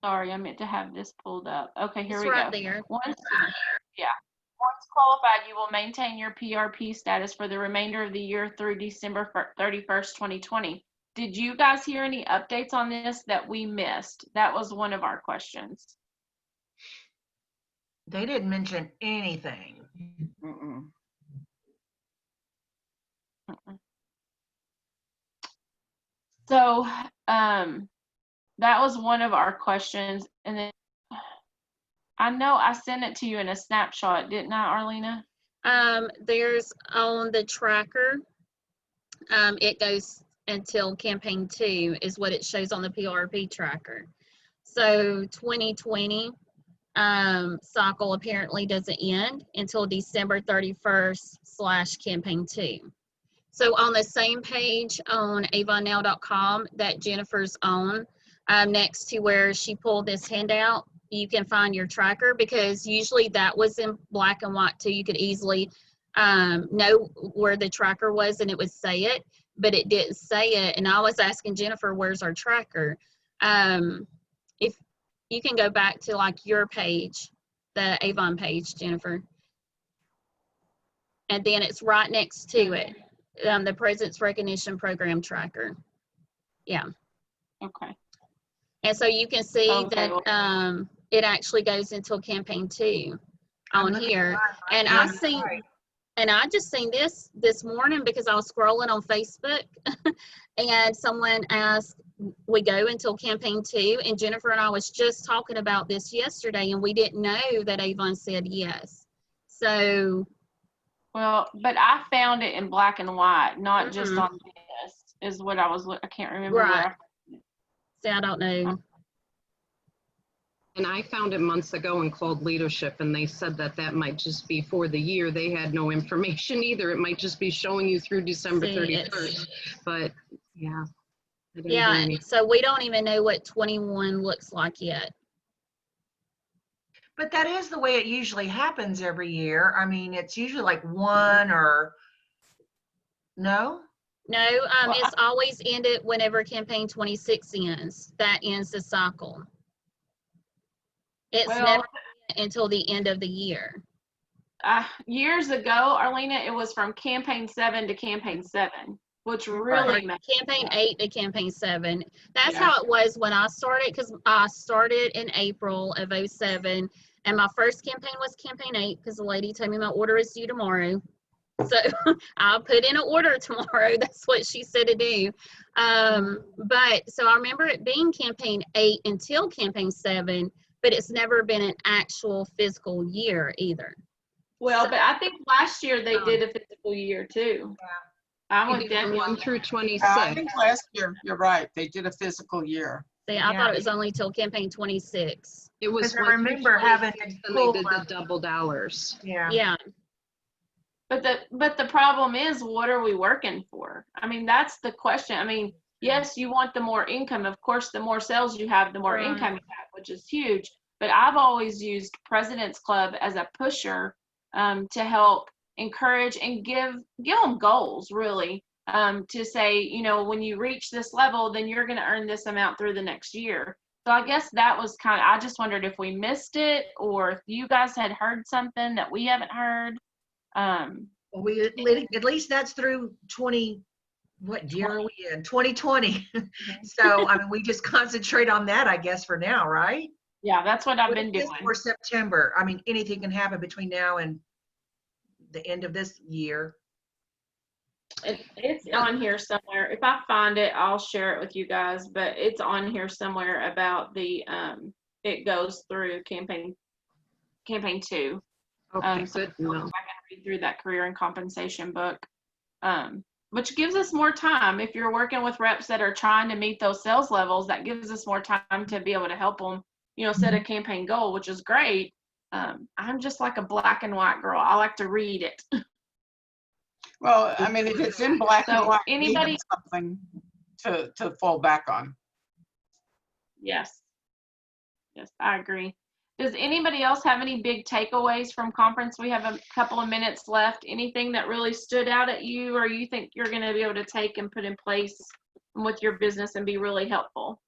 Sorry, I meant to have this pulled up. Okay, here we go. There. Once qualified, you will maintain your PRP status for the remainder of the year through December 31st, 2020. Did you guys hear any updates on this that we missed? That was one of our questions. They didn't mention anything. So, that was one of our questions. And then I know I sent it to you in a snapshot, didn't I, Arlena? There's on the tracker, it goes until campaign 2 is what it shows on the PRP tracker. So 2020 cycle apparently doesn't end until December 31st / campaign 2. So on the same page on avonnow.com that Jennifer's on, next to where she pulled this handout, you can find your tracker, because usually that was in black and white too. You could easily know where the tracker was and it would say it, but it didn't say it. And I was asking Jennifer, where's our tracker? If you can go back to like your page, the Avon page, Jennifer. And then it's right next to it, the President's Recognition Program tracker. Yeah. Okay. And so you can see that it actually goes until campaign 2 on here. And I just seen this morning because I was scrolling on Facebook and someone asked, we go until campaign 2, and Jennifer and I was just talking about this yesterday, and we didn't know that Avon said yes. So. Well, but I found it in black and white, not just on this, is what I can't remember. Right. See, I don't know. And I found it months ago and called leadership, and they said that might just be for the year. They had no information either. It might just be showing you through December 31st. But yeah. Yeah, so we don't even know what 21 looks like yet. But that is the way it usually happens every year. I mean, it's usually like one or no? No, it's always ended whenever campaign 26 ends. That ends the cycle. It's never until the end of the year. years ago, Arlena, it was from campaign 7 to campaign 7, which really messed Campaign up. 8 to campaign 7. That's Yeah. how it was when I started, because I started in April of 07, and my first campaign was campaign 8 because the lady told me my order is due tomorrow. So I'll put in an order tomorrow. That's what she said to do. But so I remember it being campaign 8 until campaign 7, but it's never been an actual physical year either. Well, but I think last year they did a physical year too. I They would did from definitely. 1 through 26. I think last year, you're right, they did a physical year. See, I thought it was only till campaign 26. It was Because I 1 through remember having 26, to and they pull did the them. double dollars. Yeah. Yeah. But the problem is, what are we working for? I mean, that's the question. I mean, yes, you want the more income. Of course, the more sales you have, the more Right. income you have, which is huge. But I've always used President's Club as a pusher to help encourage and give them goals, really, to say, you know, when you reach this level, then you're going to earn this amount through the next year. So I guess that was kind of, I just wondered if we missed it or if you guys had heard something that we haven't heard. Well, we at least that's through 20. What year are we in? 2020. So I mean, we just concentrate on that, I guess, for now, right? Yeah, that's what I've What been is doing. For September. I mean, anything can happen between now and the end of this year. It's on here somewhere. If I find it, I'll share it with you guys, but it's on here somewhere about the, it goes through campaign 2. Okay, So good to know. I can read through that career and compensation book, which gives us more time. If you're working with reps that are trying to meet those sales levels, that gives us more time to be able to help them, you know, set a campaign goal, which is great. I'm just like a black and white girl. I like to read it. Well, I mean, if it's in black and So white, anybody- we have something to fall back on. Yes. Yes, I agree. Does anybody else have any big takeaways from conference? We have a couple of minutes left. Anything that really stood out at you or you think you're going to be able to take and put in place with your business and be really helpful?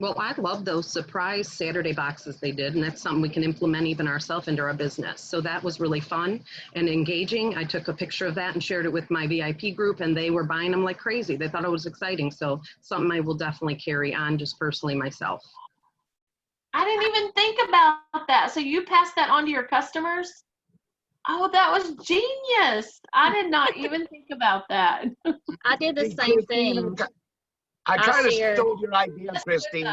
Well, I love those surprise Saturday boxes they did, and that's something we can implement even ourselves into our business. So that was really fun and engaging. I took a picture of that and shared it with my VIP group, and they were buying them like crazy. They thought it was exciting. So something I will definitely carry on just personally myself. I didn't even think about that. So you passed that on to your customers? Oh, that was genius. I did not even think about that. I did the Hey, same Christine, thing. I kind of shared- stole your idea, Christine.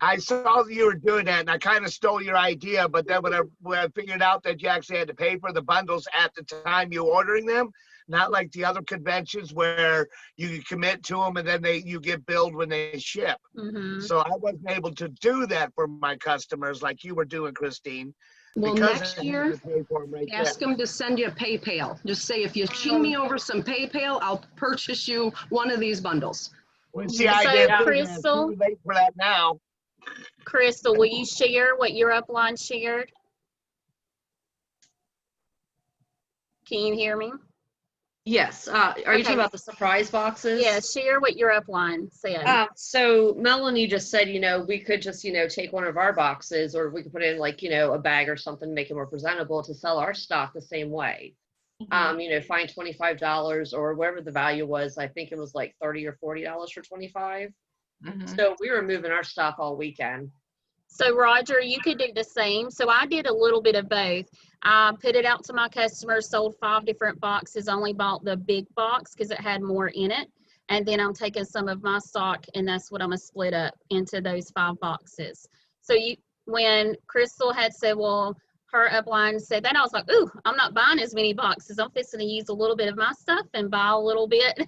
I saw that you were doing that, and I kind of stole your idea. But then when I figured out that you actually had to pay for the bundles at the time you ordering them, not like the other conventions where you commit to them and then you get billed when they ship. Mhm. So I wasn't able to do that for my customers like you were doing, Christine. Well, because next I had year, to pay for 'em right ask there. them to send you a PayPal. Just say, if you ching me over some PayPal, I'll purchase you one of these bundles. Well, see, I So, did. Crystal- Too late for that now. Crystal, will you share what your upline shared? Can you hear me? Yes. Are you Okay. talking about the surprise boxes? Yeah, share what your upline said. So Melanie just said, you know, we could just, you know, take one of our boxes, or we could put in like, you know, a bag or something, make it more presentable to sell our stock the same way. You know, find $25 or whatever the value was. I think it was like $30 or $40 for 25. So we were moving our stock all weekend. So Roger, you could do the same. So I did a little bit of both. I put it out to my customers, sold 5 different boxes, only bought the big box because it had more in it. And then I'm taking some of my stock, and that's what I'm gonna split up into those 5 boxes. So when Crystal had said, well, her upline said that, I was like, ooh, I'm not buying as many boxes. I'm fixing to use a little bit of my stuff and buy a little bit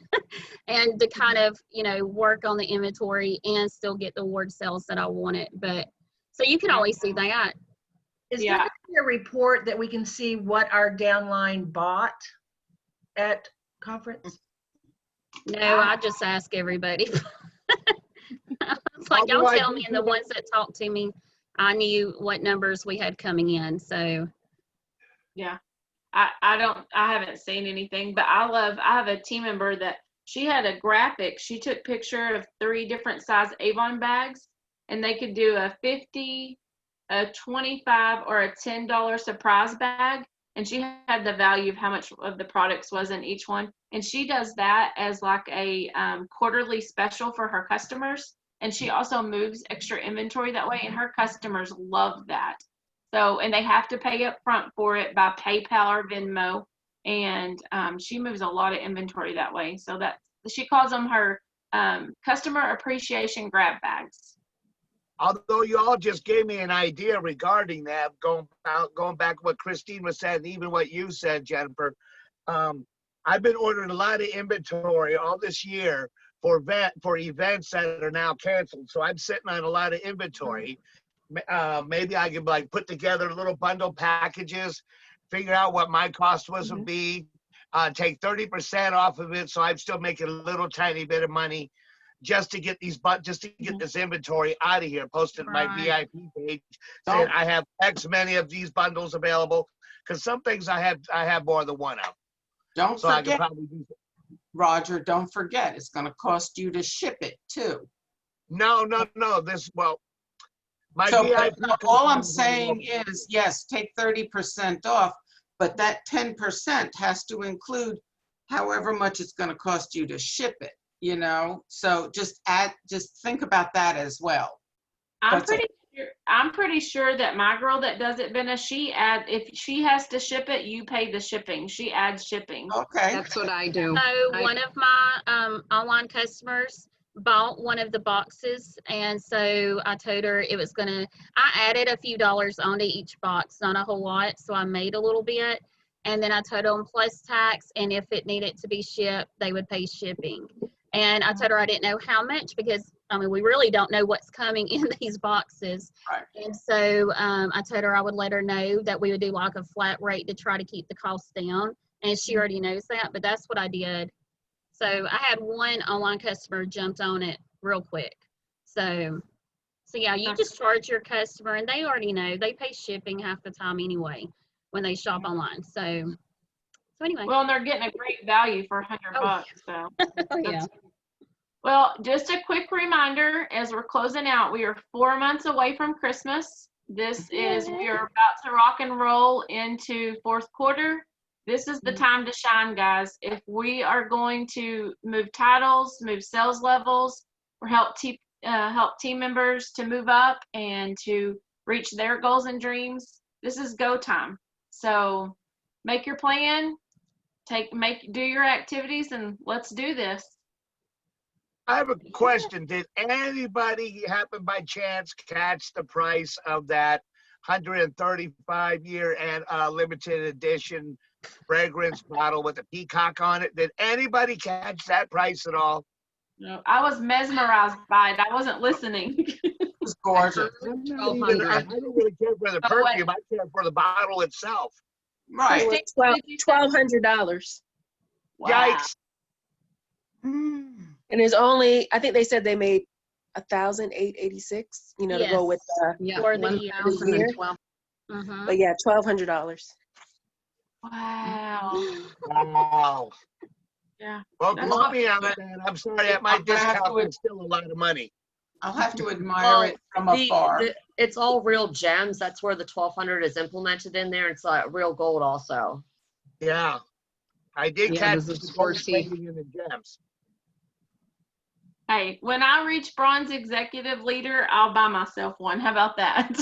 and to kind of, you know, work on the inventory and still get the award sales that I wanted. But so you can always see that. Is there gonna be a report that we can see what our downline bought at conference? No, I just ask everybody. It's like, y'all Otherwise, tell we me, and the do that- ones that talked to me, I knew what numbers we had coming in, so. Yeah. I haven't seen anything, but I have a team member that she had a graphic. She took picture of 3 different size Avon bags, and they could do a 50, a $25 or a $10 surprise bag, and she had the value of how much of the products was in each one. And she does that as like a quarterly special for her customers. And she also moves extra inventory that way, and her customers love that. So, and they have to pay up front for it by PayPal or Venmo. And she moves a lot of inventory that way. So that she calls them her customer appreciation grab bags. Although you all just gave me an idea regarding that, going back to what Christine was saying, even what you said, Jennifer. I've been ordering a lot of inventory all this year for events that are now canceled. So I'm sitting on a lot of inventory. Maybe I could like put together little bundle packages, figure out what my cost would be, take 30% off of it, so I'm still making a little tiny bit of money just to get this inventory out of here, posted on my VIP page, saying I have X many of these bundles available, because some things I have more than one of. Don't so forget, I can probably do Roger, don't forget, it's going to cost you to ship it too. No. My so VIP all I'm saying is, yes, take 30% off, but that 10% has to include however much it's going to cost you to ship it, you know? So just think about that as well. I'm pretty sure that my girl that does it, Benna, if she has to ship it, you pay the shipping. She adds shipping. Okay. That's what I do. So one of my online customers bought one of the boxes, and so I told her it was I added a few dollars onto each box, not a whole lot, so I made a little bit, and then I told them plus tax, and if it needed to be shipped, they would pay shipping. And I told her I didn't know how much, because I mean, we really don't know what's coming in these boxes. Right. And so I told her I would let her know that we would do like a flat rate to try to keep the cost down, and she already knows that, but that's what I did. So I had one online customer jumped on it real quick. So yeah, you just charge your customer, and they already know. They pay shipping half the time anyway when they shop online. So anyway. Well, and they're getting a great value for $100. So. Yeah. Well, just a quick reminder as we're closing out, we are 4 months away from Christmas. We are about to rock and roll into fourth quarter. This is the time to shine, guys. If we are going to move titles, move sales levels, or help team members to move up and to reach their goals and dreams, this is go time. So make your plan, do your activities, and let's do this. I have a question. Did anybody happen by chance catch the price of that 135-year and limited edition fragrance bottle with a peacock on it? Did anybody catch that price at all? No, I was mesmerized by it. I wasn't listening. It was gorgeous. I don't really care for the perfume. I care for the bottle itself. Right. $1,200. Wow. Yikes. And there's only, I think they said they made 1,886, to go with for the year. But yeah, $1,200. Wow. Wow. Yeah. Well, quote me on that. I'm sorry, at my discount, it's still a lot of money. I'll have to admire it from afar. It's all real gems. That's where the 1,200 is implemented in there. It's real gold also. Yeah. I did catch the in the gems. Hey, when I reach bronze executive leader, I'll buy myself one. How about that?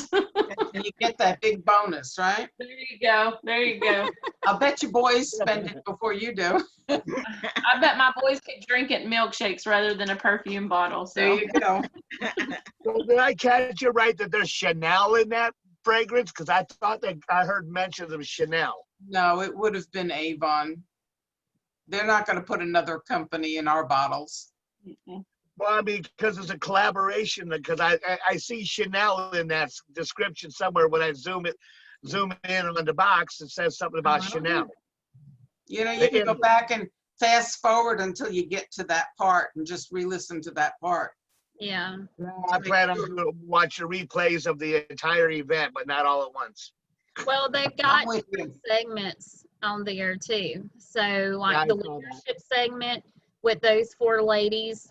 And you get that big bonus, right? There you go. There you go. I'll bet you boys spend it before you do. I bet my boys could drink it in milkshakes rather than a perfume bottle. So. There you go. So did I catch you right that there's Chanel in that fragrance? Because I thought that I heard mention of Chanel. No, it would have been Avon. They're not going to put another company in our bottles. Mm-mm. Well, I mean, because it's a collaboration. Because I see Chanel in that description somewhere. When I zoom in on the box, it says something about Chanel. You can go back and fast forward until you get to that part and just re-listen to that part. Yeah. I plan on to watch the replays of the entire event, but not all at once. Well, they've got different segments on there too. So, like the leadership segment with those 4 ladies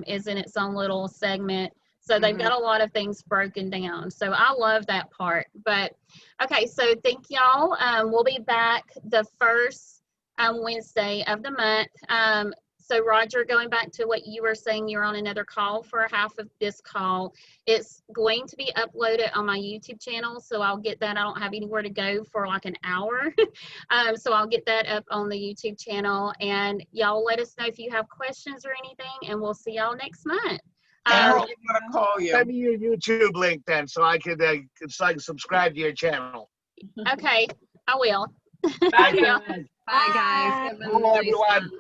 is in its own little segment. So they've got a lot of things broken down. So I love that part. But okay, so thank y'all. We'll be back the first Wednesday of the month. So Roger, going back to what you were saying, you're on another call for half of this call. It's going to be uploaded on my YouTube channel. So I'll get that. I don't have anywhere to go for like an hour. So I'll get that up on the YouTube channel, and y'all let us know if you have questions or anything, and we'll see y'all next month. Harold, I'm gonna call you. Send me your YouTube link then, so I can subscribe to your channel. Okay, I will. Bye, Y'all. guys. Bye, guys. Have a Bye, nice everyone.